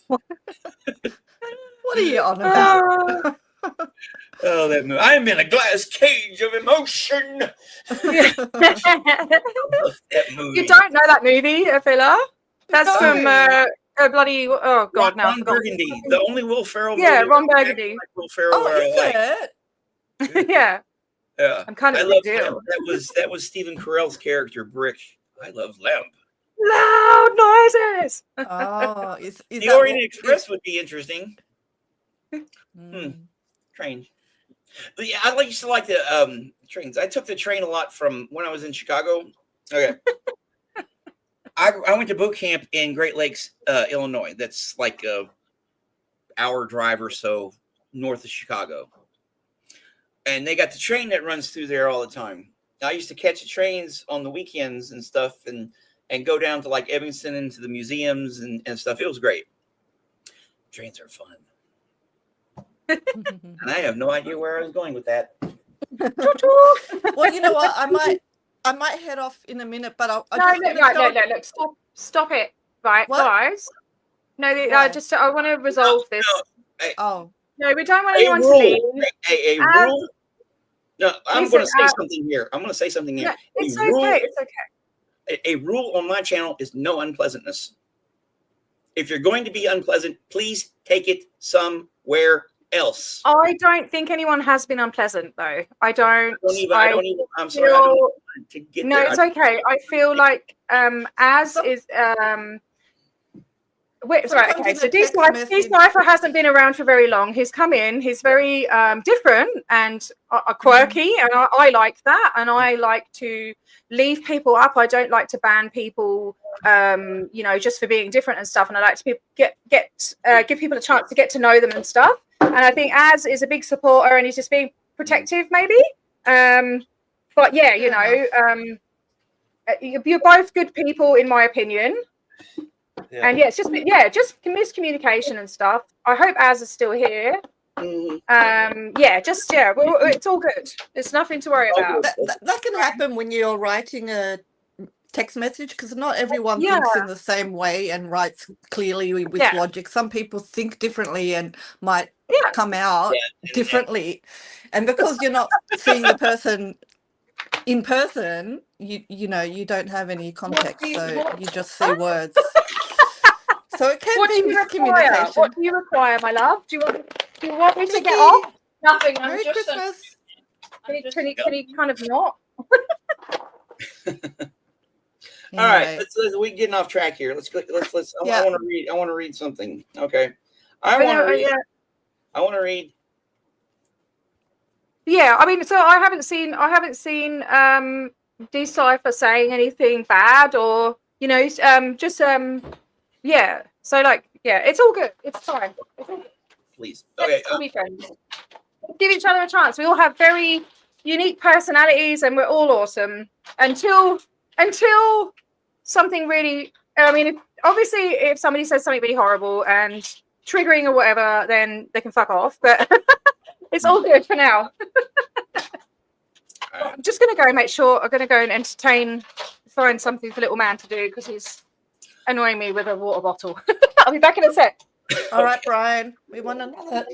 [SPEAKER 1] What are you on about?
[SPEAKER 4] Oh, that movie. I'm in a glass cage of emotion. That movie.
[SPEAKER 3] You don't know that movie, Phila? That's
[SPEAKER 1] No.
[SPEAKER 3] from bloody. Oh God, now I
[SPEAKER 4] Ron
[SPEAKER 3] forgot.
[SPEAKER 4] Burgundy, the only Will Ferrell
[SPEAKER 3] Yeah,
[SPEAKER 4] movie.
[SPEAKER 3] Ron Burgundy.
[SPEAKER 4] Like Will Ferrell,
[SPEAKER 1] Oh, is
[SPEAKER 4] like.
[SPEAKER 1] it?
[SPEAKER 3] Yeah,
[SPEAKER 4] Yeah,
[SPEAKER 3] I'm kind of
[SPEAKER 4] I
[SPEAKER 3] a
[SPEAKER 4] love
[SPEAKER 3] big deal.
[SPEAKER 4] that was Stephen Carell's character, Brick. I love Lamp.
[SPEAKER 3] Loud noises.
[SPEAKER 1] Oh, is
[SPEAKER 4] The
[SPEAKER 1] that
[SPEAKER 4] Orient
[SPEAKER 1] what-
[SPEAKER 4] Express would be interesting.
[SPEAKER 1] Mm.
[SPEAKER 4] Train. But yeah, I used to like the trains. I took the train a lot from when I was in Chicago. Okay. I went to boot camp in Great Lakes, Illinois. That's like a hour drive or so north of Chicago. and they got the train that runs through there all the time. I used to catch the trains on the weekends and stuff, and go down to like Evanston and to the museums and stuff. It was great. Trains are fun. And I have no idea where I was going with that.
[SPEAKER 1] Well, you know what? I might head off in a minute, but I'll
[SPEAKER 3] No,
[SPEAKER 1] just
[SPEAKER 3] look,
[SPEAKER 1] gonna
[SPEAKER 3] no,
[SPEAKER 1] tell-
[SPEAKER 3] look, stop it, right,
[SPEAKER 1] What?
[SPEAKER 3] guys. No,
[SPEAKER 1] Why?
[SPEAKER 3] I want to resolve this.
[SPEAKER 1] Oh,
[SPEAKER 3] No, we don't want
[SPEAKER 4] A
[SPEAKER 3] anyone to
[SPEAKER 4] rule.
[SPEAKER 3] leave.
[SPEAKER 4] A
[SPEAKER 3] As-
[SPEAKER 4] rule. No, I'm
[SPEAKER 3] Listen,
[SPEAKER 4] going to say something here. I'm going to say something here.
[SPEAKER 3] No, it's
[SPEAKER 4] A rule-
[SPEAKER 3] okay. It's okay.
[SPEAKER 4] A rule on my channel is no unpleasantness. If you're going to be unpleasant, please take it somewhere else.
[SPEAKER 3] I don't think anyone has been unpleasant, though. I don't.
[SPEAKER 4] I don't even. I'm sorry. I don't
[SPEAKER 3] feel-
[SPEAKER 4] even to get
[SPEAKER 3] No,
[SPEAKER 4] there.
[SPEAKER 3] it's okay. I feel like as is wait, sorry,
[SPEAKER 1] Sometimes
[SPEAKER 3] okay.
[SPEAKER 1] in
[SPEAKER 3] So
[SPEAKER 1] a text message-
[SPEAKER 3] D-Cipher hasn't been around for very long. He's come in. He's very different and quirky, and I like that. And I like to leave people up. I don't like to ban people, you know, just for being different and stuff. And I like to give people a chance to get to know them and stuff. And I think Az is a big supporter, and he's just being protective, maybe. But yeah, you know, you're both good people, in my opinion.
[SPEAKER 4] Yeah.
[SPEAKER 3] And yeah, it's just miscommunication and stuff. I hope Az is still here.
[SPEAKER 4] Mhm.
[SPEAKER 3] It's all good. There's nothing to worry about.
[SPEAKER 1] that can happen when you're writing a text message, because not everyone thinks in the same way and writes clearly with
[SPEAKER 3] Yeah.
[SPEAKER 1] logic. Some people think differently and might
[SPEAKER 3] Yeah.
[SPEAKER 1] come out differently, and because you're not seeing the person in person, you know, you don't have any context, so you just see words. So it can
[SPEAKER 3] What do
[SPEAKER 1] be
[SPEAKER 3] you require?
[SPEAKER 1] miscommunication.
[SPEAKER 3] What do you require, my love? Do you want me to get
[SPEAKER 1] Mickey,
[SPEAKER 3] off? Nothing. I'm
[SPEAKER 1] Merry
[SPEAKER 3] just.
[SPEAKER 1] Christmas.
[SPEAKER 3] Can you kind of not?
[SPEAKER 4] All right,
[SPEAKER 1] Anyway,
[SPEAKER 4] we're getting off track here. Let's.
[SPEAKER 1] Yeah.
[SPEAKER 4] I want to read something. Okay. I want to read.
[SPEAKER 3] Yeah, I mean, so I haven't seen D-Cipher saying anything bad, or you know, yeah. So like, yeah, it's all good. It's fine. It's all good.
[SPEAKER 4] Please. Okay.
[SPEAKER 3] Let's all be friends. Give each other a chance. We all have very unique personalities, and we're all awesome until something really. I mean, obviously, if somebody says something really horrible and triggering or whatever, then they can fuck off. But it's all good for now. I'm just going to go and make sure. I'm going to go and find something for little man to do, because he's annoying me with a water bottle. I'll be back in a sec.
[SPEAKER 1] all right, Brian, we want another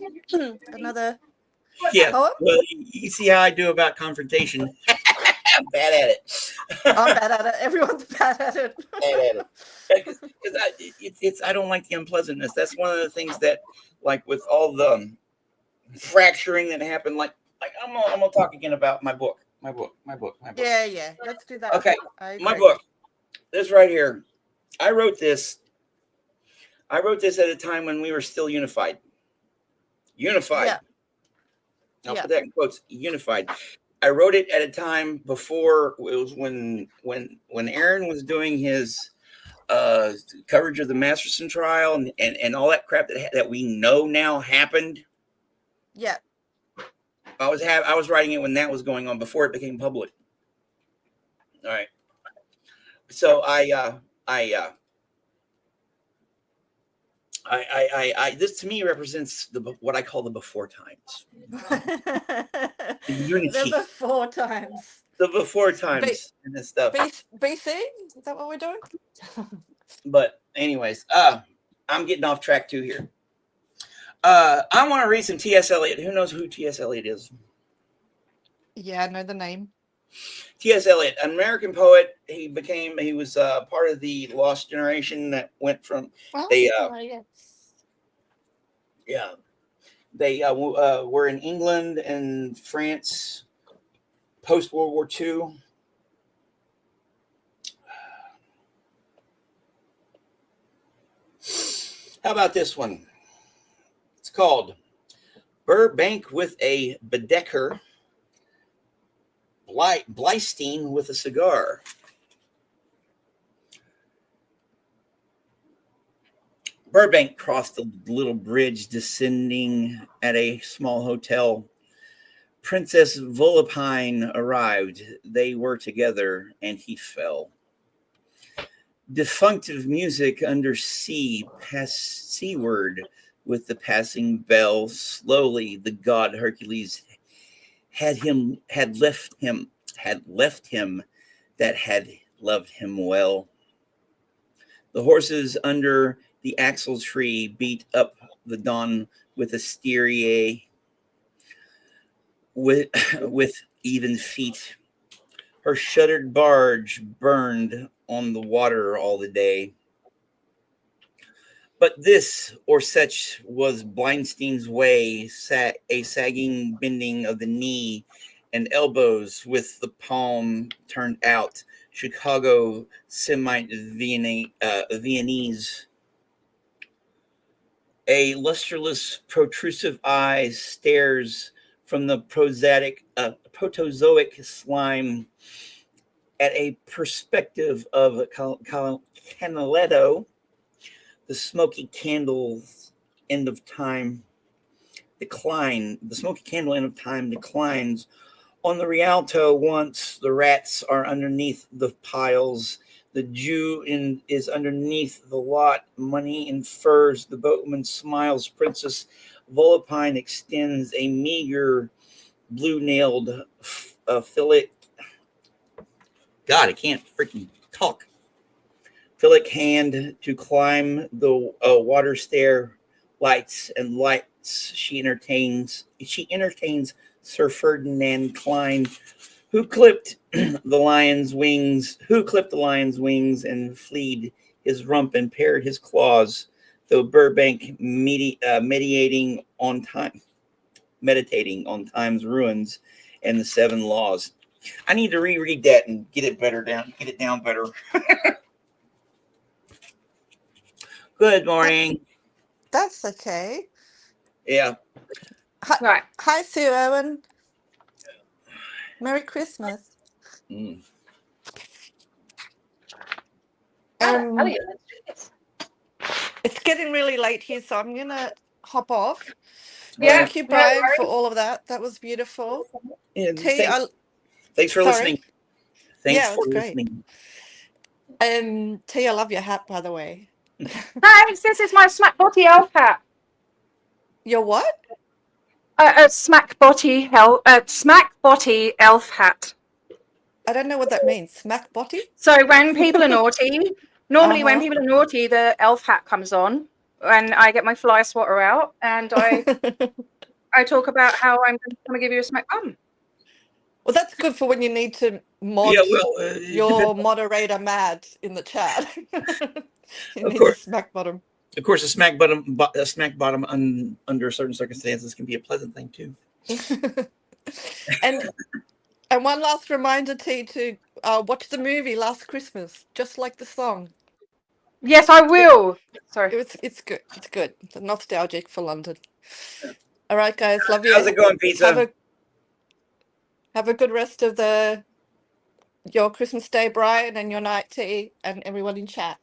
[SPEAKER 4] Yeah.
[SPEAKER 1] poem.
[SPEAKER 4] Well, you see how I do about confrontation. I'm bad at it.
[SPEAKER 1] I'm bad at it. Everyone's bad at it.
[SPEAKER 4] Bad at it. Because I don't like the unpleasantness. That's one of the things that, like, with all the fracturing that happened, like I'm gonna talk again about my book.
[SPEAKER 1] Yeah. Let's do that.
[SPEAKER 4] Okay,
[SPEAKER 1] I
[SPEAKER 4] my
[SPEAKER 1] agree.
[SPEAKER 4] book. This right here. I wrote this at a time when we were still unified. Unified.
[SPEAKER 1] Yeah.
[SPEAKER 4] I'll
[SPEAKER 1] Yeah.
[SPEAKER 4] put that in quotes. Unified. I wrote it at a time before, it was when Aaron was doing his coverage of the Masterson trial and all that crap that we know now happened.
[SPEAKER 1] Yeah.
[SPEAKER 4] I was writing it when that was going on, before it became public. All right. So this to me represents what I call the before times. The unity.
[SPEAKER 1] The before times.
[SPEAKER 4] The before times and this stuff.
[SPEAKER 1] BC? Is that what we're doing?
[SPEAKER 4] But anyways, I'm getting off track too here. I want to read some T.S. Eliot. Who knows who T.S. Eliot is?
[SPEAKER 1] Yeah, I know the name.
[SPEAKER 4] T.S. Eliot, an American poet. He was part of the lost generation that went from
[SPEAKER 1] Yes.
[SPEAKER 4] they were in England and France post World War II. How about this one? It's called Burbank with a Baedeker, Bleistein with a cigar. Burbank crossed the little bridge, descending at a small hotel Princess Volapine arrived. They were together, and he fell. Defunctive music under sea passed seaward with the passing bell. Slowly, the god Hercules had left him that had loved him well. The horses under the axle tree beat up the dawn with a styria with even feet. Her shuttered barge burned on the water all the day. But this or such was Blindstein's way, a sagging bending of the knee and elbows with the palm turned out. Chicago Semite Viennese. A lusterless, protrusive eye stares from the protozoic slime at a perspective of Canaletto. The smoky candle's end of time decline. The smoky candle end of time declines. On the Rialto, once the rats are underneath the piles, the Jew is underneath the lot. Money in furs. The boatman smiles. Princess Volapine extends a meager, blue-nailed fillet. God, I can't freaking talk. Fillet hand to climb the water stair. Lights and lights. She entertains Sir Ferdinand Klein, who clipped the lion's wings, and fleed his rump and pared his claws, though Burbank meditating on time's ruins and the 7 laws. I need to reread that and get it down better. Good morning.
[SPEAKER 1] That's okay.
[SPEAKER 4] Yeah.
[SPEAKER 3] Right.
[SPEAKER 1] Hi, Sue Owen. Merry Christmas.
[SPEAKER 4] Mm.
[SPEAKER 1] It's getting really late here, so I'm gonna hop off.
[SPEAKER 3] Yeah.
[SPEAKER 1] Thank you, Brian, for all of that. That was beautiful.
[SPEAKER 4] Yeah,
[SPEAKER 1] T,
[SPEAKER 4] thanks for listening. Thanks
[SPEAKER 1] Yeah, it
[SPEAKER 4] for
[SPEAKER 1] was great.
[SPEAKER 4] listening.
[SPEAKER 1] T, I love your hat, by the way.
[SPEAKER 3] Thanks. This is my Smack Body elf hat.
[SPEAKER 1] Your what?
[SPEAKER 3] Smack Body elf hat.
[SPEAKER 1] I don't know what that means. Smack body?
[SPEAKER 3] So when people are naughty, normally when
[SPEAKER 1] Uh-huh.
[SPEAKER 3] people are naughty, the elf hat comes on, and I get my fly swatter out, and I talk about how I'm going to give you a smack bum.
[SPEAKER 1] Well, that's good for when you need to mod your moderator mad in the chat. You
[SPEAKER 4] Of
[SPEAKER 1] need
[SPEAKER 4] course.
[SPEAKER 1] to smack bottom.
[SPEAKER 4] Of course, a smack bottom under certain circumstances can be a pleasant thing too.
[SPEAKER 1] And one last reminder, T, to watch the movie Last Christmas, just like the song.
[SPEAKER 3] Yes, I will. Sorry.
[SPEAKER 1] It's good. It's good. It's nostalgic for London. All right, guys. Love you.
[SPEAKER 4] How's it going, Pizza?
[SPEAKER 1] Have a good rest of your Christmas day, Brian, and your night, T, and everyone in chat.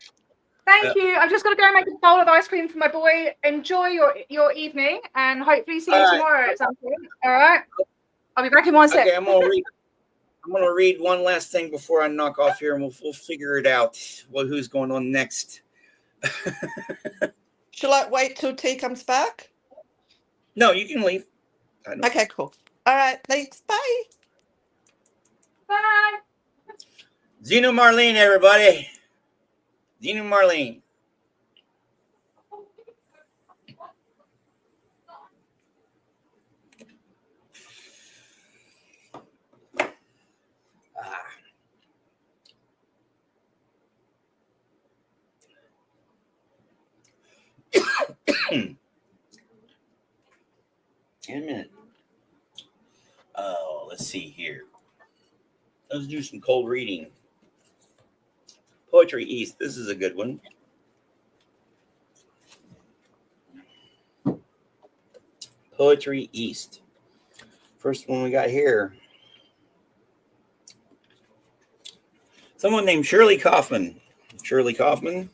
[SPEAKER 3] Thank you. I'm just going to go make a bowl of ice cream for my boy. Enjoy your evening, and hopefully see you tomorrow at some point. All right. I'll be back in 1 sec.
[SPEAKER 4] Okay, I'm gonna read one last thing before I knock off here, and we'll figure it out. Who's going on next?
[SPEAKER 1] Shall I wait till T comes back?
[SPEAKER 4] No, you can leave.
[SPEAKER 1] Okay, cool. All right, thanks. Bye.
[SPEAKER 3] Bye.
[SPEAKER 4] Zeno Marlene, everybody. Zeno Marlene. Damn it. Oh, let's see here. Let's do some cold reading. Poetry East. This is a good one. Poetry East. First one we got here. Someone named Shirley Kaufman. Shirley Kaufman.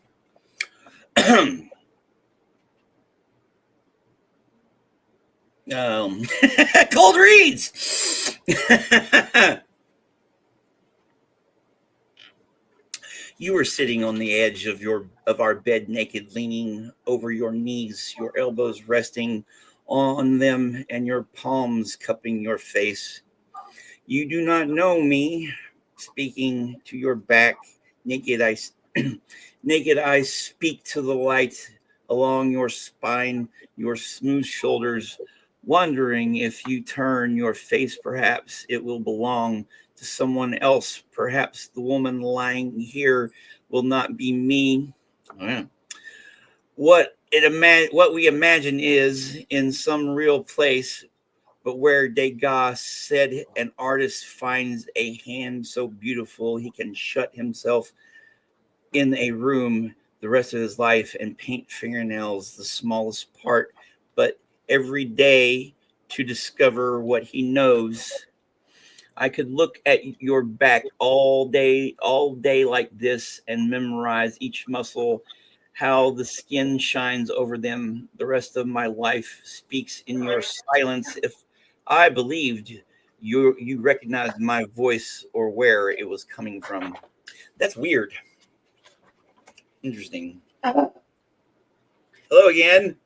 [SPEAKER 4] Cold reads. You were sitting on the edge of our bed, naked, leaning over your knees, your elbows resting on them, and your palms cupping your face. You do not know me. Speaking to your back, naked naked eyes speak to the light along your spine, your smooth shoulders, wondering if you turn your face, perhaps it will belong to someone else. Perhaps the woman lying here will not be me. Yeah. What we imagine is in some real place, but where Degas said an artist finds a hand so beautiful he can shut himself in a room the rest of his life and paint fingernails the smallest part, but every day to discover what he knows. I could look at your back all day like this and memorize each muscle, how the skin shines over them. The rest of my life speaks in your silence. If I believed you recognized my voice or where it was coming from. That's weird. Interesting. Hello again.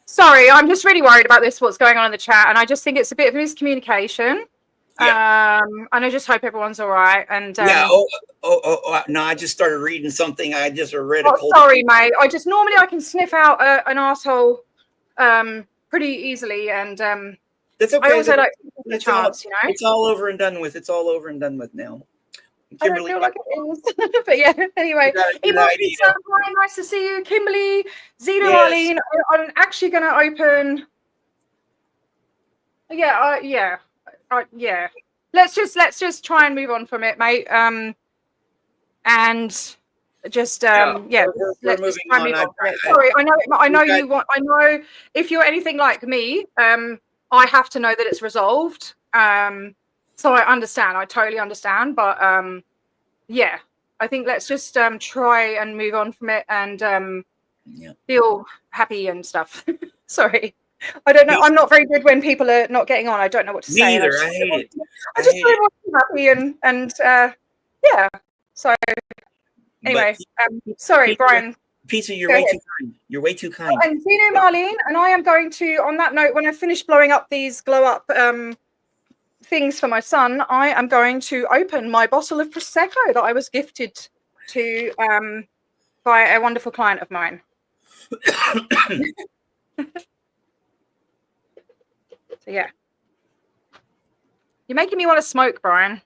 [SPEAKER 3] Sorry, I'm just really worried about this, what's going on in the chat, and I just think it's a bit of miscommunication.
[SPEAKER 4] Yeah.
[SPEAKER 3] And I just hope everyone's all right. And
[SPEAKER 4] Yeah. No, I just started reading something. I just read a cold.
[SPEAKER 3] Sorry, mate. I can sniff out an asshole pretty easily, and
[SPEAKER 4] That's okay.
[SPEAKER 3] I also like the chance, you know.
[SPEAKER 4] It's all over and done with. It's all over and done with now.
[SPEAKER 3] Kimberly, I don't feel like it is. But yeah, anyway. Nice to see you. Kimberly, Zeno, yes. Arlene. I'm actually going to open. Yeah. Let's just try and move on from it, mate. And just let's just try and move on from it. Sorry, I know if you're anything like me, I have to know that it's resolved. So I understand. I totally understand. But yeah, I think let's just try and move on from it and feel happy and stuff. Sorry. I don't know. I'm not very good when people are not getting on. I don't know what to say.
[SPEAKER 4] Neither. I hate it.
[SPEAKER 3] I just really want to be happy and yeah. So anyway, sorry, Brian.
[SPEAKER 4] Pizza, you're way too kind. You're way too kind.
[SPEAKER 3] And Zeno, Marlene, and I am going to, on that note, when I finish blowing up these glow up things for my son, I am going to open my bottle of Prosecco that I was gifted to by a wonderful client of mine. So yeah. You're making me want to smoke, Brian.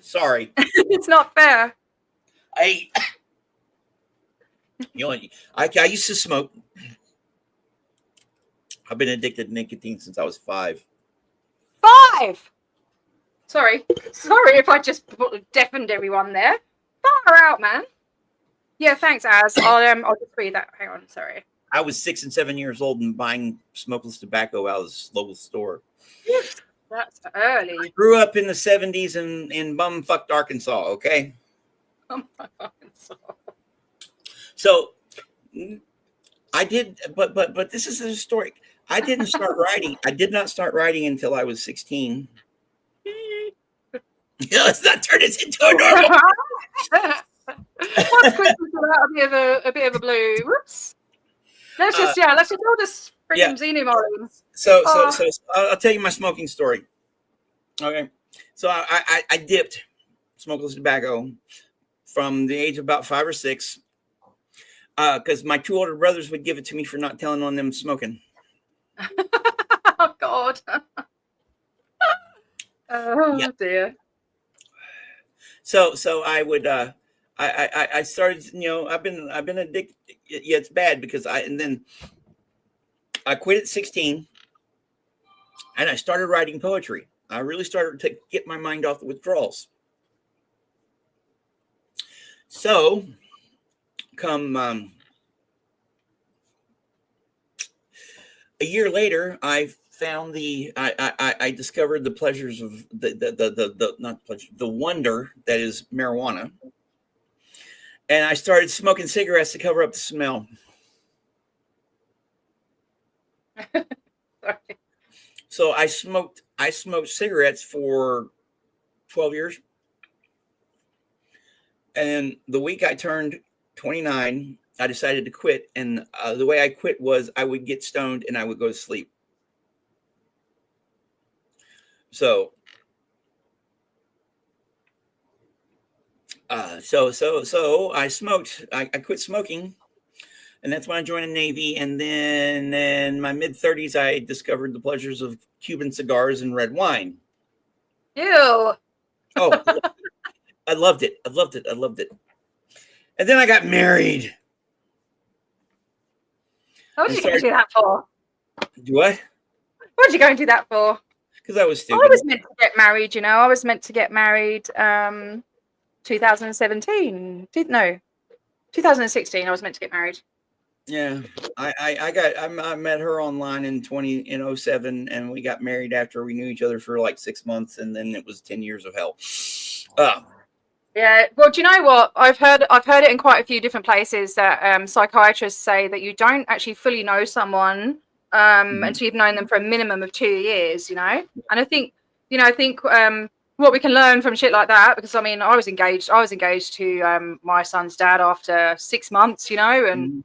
[SPEAKER 4] Sorry.
[SPEAKER 3] It's not fair.
[SPEAKER 4] I used to smoke. I've been addicted to nicotine since I was 5.
[SPEAKER 3] 5? Sorry if I just deafened everyone there. Far out, man. Yeah, thanks, Az. I'll just read that. Hang on, sorry.
[SPEAKER 4] I was 6 and 7 years old and buying smokeless tobacco out of the local store.
[SPEAKER 3] That's early.
[SPEAKER 4] I grew up in the 70s in bumfucked Arkansas, okay?
[SPEAKER 3] Arkansas.
[SPEAKER 4] So I did, but this is historic. I didn't start writing. I did not start writing until I was 16. Yeah, let's not turn this into a normal.
[SPEAKER 3] That's quick a bit of a blue. Whoops. Let's just all just freaking Xenu Marlene.
[SPEAKER 4] So I'll tell you my smoking story. Okay. So I dipped smokeless tobacco from the age of about 5 or 6. Because my 2 older brothers would give it to me for not telling on them smoking.
[SPEAKER 3] Oh God. Oh dear.
[SPEAKER 4] So I would I started, I've been addicted. Yeah, it's bad because I quit at 16 and I started writing poetry. I really started to get my mind off the withdrawals. So come a year later, I found I discovered the pleasures of the wonder that is marijuana. And I started smoking cigarettes to cover up the smell.
[SPEAKER 3] Sorry.
[SPEAKER 4] So I smoked cigarettes for 12 years. And the week I turned 29, I decided to quit. And the way I quit was I would get stoned and I would go to sleep. So, so I smoked. I quit smoking, and that's when I joined the Navy. And then in my mid 30s, I discovered the pleasures of Cuban cigars and red wine.
[SPEAKER 3] Ew.
[SPEAKER 4] Oh, I loved it. I loved it. I loved it. And then I got married.
[SPEAKER 3] What did you go and do that for?
[SPEAKER 4] What?
[SPEAKER 3] What did you go and do that for?
[SPEAKER 4] Because I was stupid.
[SPEAKER 3] I was meant to get married, you know. I was meant to get married 2017. No, 2016. I was meant to get married.
[SPEAKER 4] Yeah, I met her online in 2007, and we got married after we knew each other for like 6 months, and then it was 10 years of hell.
[SPEAKER 3] Yeah, well, do you know what? I've heard it in quite a few different places that psychiatrists say that you don't actually fully know someone until you've known them for a minimum of 2 years, you know. And I think what we can learn from shit like that, because I mean, I was engaged to my son's dad after 6 months, you know, and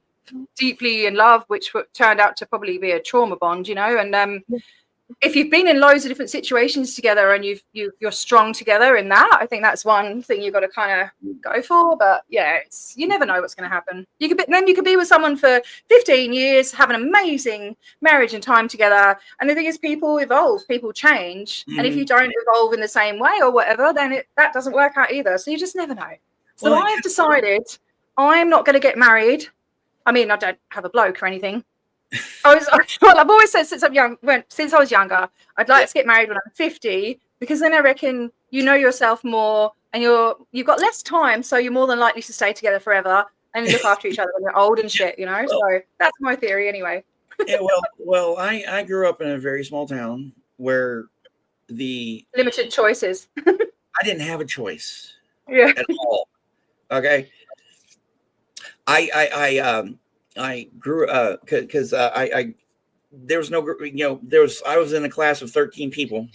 [SPEAKER 3] deeply in love, which turned out to probably be a trauma bond, you know. And if you've been in loads of different situations together and you're strong together in that, I think that's one thing you've got to kind of go for. But yeah, you never know what's going to happen. You could be with someone for 15 years, have an amazing marriage and time together. And the thing is, people evolve, people change. And if you don't evolve in the same way or whatever, then that doesn't work out either. So you just never know. So I've decided I'm not going to get married. I mean, I don't have a bloke or anything. I've always said since I was younger, I'd like to get married when I'm 50, because then I reckon you know yourself more and you've got less time, so you're more than likely to stay together forever and look after each other when you're old and shit, you know. Well, so that's my theory anyway.
[SPEAKER 4] Yeah, well, I grew up in a very small town where the
[SPEAKER 3] limited choices.
[SPEAKER 4] I didn't have a choice.
[SPEAKER 3] Yeah.
[SPEAKER 4] At all. Okay. I grew because there was no, you know, I was in a class of 13 people.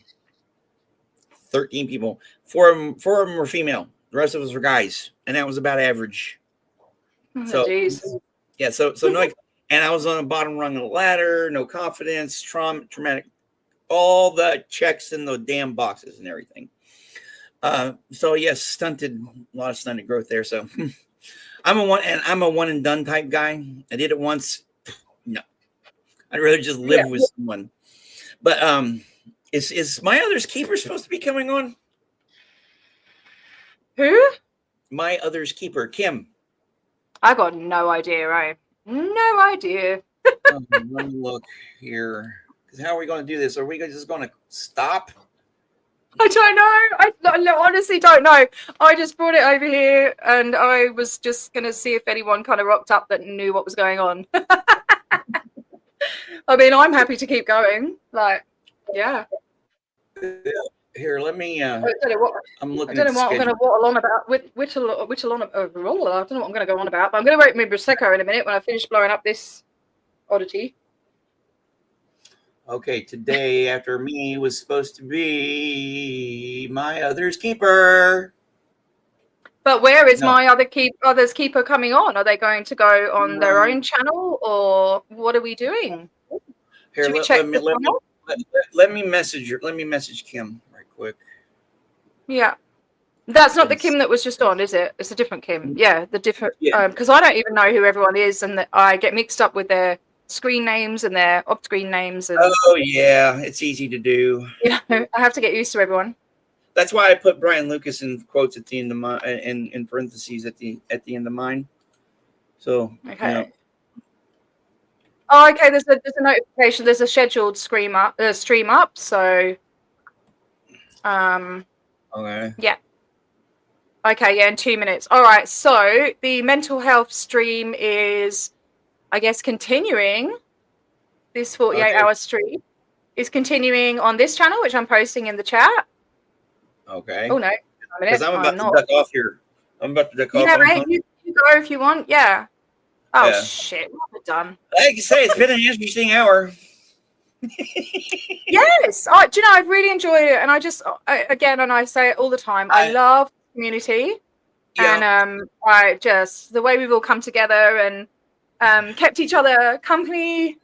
[SPEAKER 4] 13 people. Four of them were female. The rest of us were guys, and that was about average. So yeah, so no, and I was on the bottom rung of the ladder. No confidence, traumatic, all the checks in the damn boxes and everything. So yes, a lot of stunted growth there. So. I'm a one and done type guy. I did it once. No, I'd rather just live with someone. But is My Other's Keeper supposed to be coming on?
[SPEAKER 3] Who?
[SPEAKER 4] My Other's Keeper, Kim.
[SPEAKER 3] I got no idea, right? No idea.
[SPEAKER 4] Let me look here. Because how are we going to do this? Are we just going to stop?
[SPEAKER 3] I don't know. I honestly don't know. I just brought it over here and I was just going to see if anyone kind of rocked up that knew what was going on. I mean, I'm happy to keep going. Like, yeah.
[SPEAKER 4] Here, let me.
[SPEAKER 3] I don't know what I'm going to waddle on about. Whittle on. I don't know what I'm going to go on about. But I'm going to wait my Prosecco in a minute when I finish blowing up this oddity.
[SPEAKER 4] Okay, today after me was supposed to be My Other's Keeper.
[SPEAKER 3] But where is My Other's Keeper coming on? Are they going to go on their own channel, or what are we doing?
[SPEAKER 4] Here, let me message her. Let me message Kim right quick.
[SPEAKER 3] Yeah, that's not the Kim that was just on, is it? It's a different Kim. Yeah, the different. Because I don't even know who everyone is, and I get mixed up with their screen names and their off-screen names. And,
[SPEAKER 4] oh yeah, it's easy to do.
[SPEAKER 3] Yeah, I have to get used to everyone.
[SPEAKER 4] That's why I put Brian Lucas in quotes at the end of my in parentheses at the end of mine. So
[SPEAKER 3] okay.
[SPEAKER 4] You know.
[SPEAKER 3] Oh, okay. There's a notification. There's a scheduled stream up. So,
[SPEAKER 4] okay.
[SPEAKER 3] Yeah. Okay. Yeah, in 2 minutes. All right. So the mental health stream is, I guess, continuing. This 48-hour stream is continuing on this channel, which I'm posting in the chat.
[SPEAKER 4] Okay.
[SPEAKER 3] Oh no,
[SPEAKER 4] because I'm about to duck off here. I'm about to duck off.
[SPEAKER 3] Yeah, mate, you go if you want. Yeah. Oh shit, we're done.
[SPEAKER 4] Like you say, it's been an interesting hour.
[SPEAKER 3] Yes, do you know, I've really enjoyed it, and again, and I say it all the time, I love community,
[SPEAKER 4] Yeah.
[SPEAKER 3] and I just the way we've all come together and kept each other company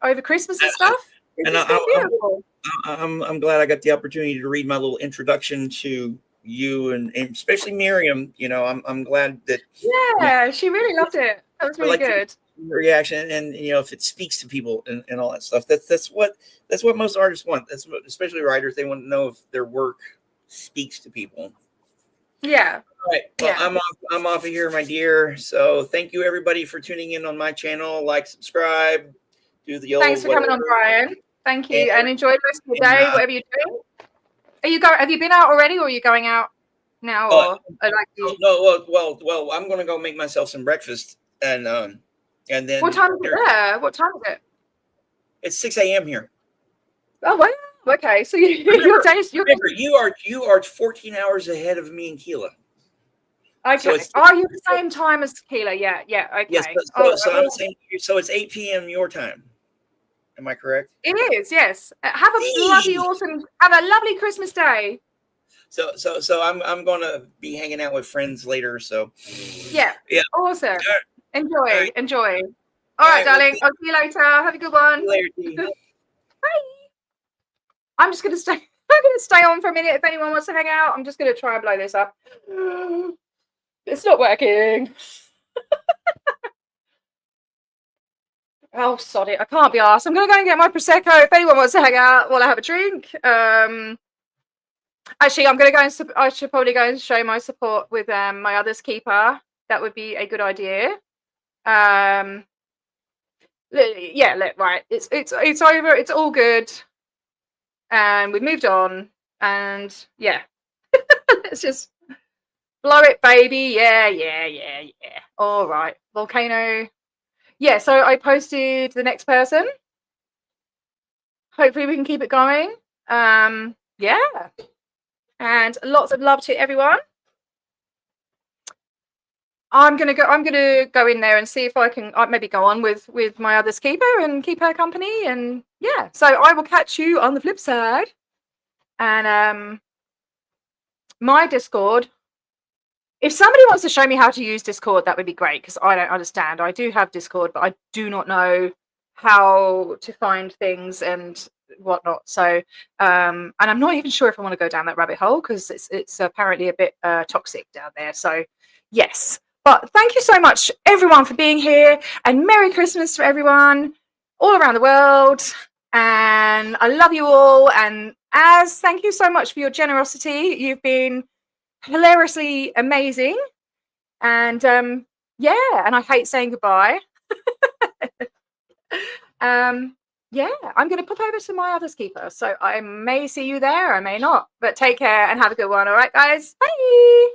[SPEAKER 3] over Christmas and stuff. It's
[SPEAKER 4] And
[SPEAKER 3] just been beautiful.
[SPEAKER 4] I'm glad I got the opportunity to read my little introduction to you and especially Miriam. You know, I'm glad that
[SPEAKER 3] Yeah, she really loved it. That was
[SPEAKER 4] I
[SPEAKER 3] really
[SPEAKER 4] like
[SPEAKER 3] good.
[SPEAKER 4] the reaction, and you know, if it speaks to people and all that stuff. That's what most artists want. That's what, especially writers, they want to know if their work speaks to people.
[SPEAKER 3] Yeah.
[SPEAKER 4] All right. Well,
[SPEAKER 3] Yeah.
[SPEAKER 4] I'm off of here, my dear. So thank you everybody for tuning in on my channel. Like, subscribe, do the old
[SPEAKER 3] Thanks for coming on, Brian. Thank you, and enjoy the rest of the
[SPEAKER 4] and,
[SPEAKER 3] day, whatever you're doing. Have you been out already, or are you going out now, or
[SPEAKER 4] well, I'm gonna go make myself some breakfast, and then
[SPEAKER 3] what time is it there? What time is it?
[SPEAKER 4] it's 6 a.m. here.
[SPEAKER 3] Oh, wow. Okay, so your days.
[SPEAKER 4] Remember, you are 14 hours ahead of me and Keela.
[SPEAKER 3] Okay.
[SPEAKER 4] So it's,
[SPEAKER 3] Are you the same time as Keela? Yeah. Okay.
[SPEAKER 4] yes, so I'm saying, so it's 8 p.m. your time. Am I correct?
[SPEAKER 3] It is. Yes. Have a bloody awesome. Have a lovely Christmas day.
[SPEAKER 4] So I'm gonna be hanging out with friends later. So
[SPEAKER 3] Yeah. Awesome. Enjoy. Enjoy.
[SPEAKER 4] All
[SPEAKER 3] right,
[SPEAKER 4] right,
[SPEAKER 3] darling. I'll see you later. Have a good one.
[SPEAKER 4] Later.
[SPEAKER 3] Bye. I'm just gonna stay. I'm gonna stay on for a minute. If anyone wants to hang out, I'm just gonna try and blow this up. It's not working. Oh, sod it. I can't be arsed. I'm gonna go and get my prosecco. If anyone wants to hang out while I have a drink. Actually, I'm gonna go and I should probably go and show my support with my Other's Keeper. That would be a good idea. Yeah. Look, right. It's over. It's all good. And we've moved on, and yeah. Let's just blow it, baby. Yeah. All right. Volcano. Yeah, so I posted the next person. Hopefully we can keep it going. Yeah. And lots of love to everyone. I'm gonna go in there and see if I can maybe go on with my Other's Keeper and keep her company, and yeah. So I will catch you on the flip side. And my Discord. If somebody wants to show me how to use Discord, that would be great, because I don't understand. I do have Discord, but I do not know how to find things and whatnot. So, and I'm not even sure if I want to go down that rabbit hole, because it's apparently a bit toxic down there. So, yes. But thank you so much, everyone, for being here, and Merry Christmas to everyone all around the world. And I love you all. And thank you so much for your generosity. You've been hilariously amazing, and yeah, and I hate saying goodbye. Yeah, I'm going to pop over to my Other's Keeper, so I may see you there, I may not, but take care and have a good one. All right, guys, bye.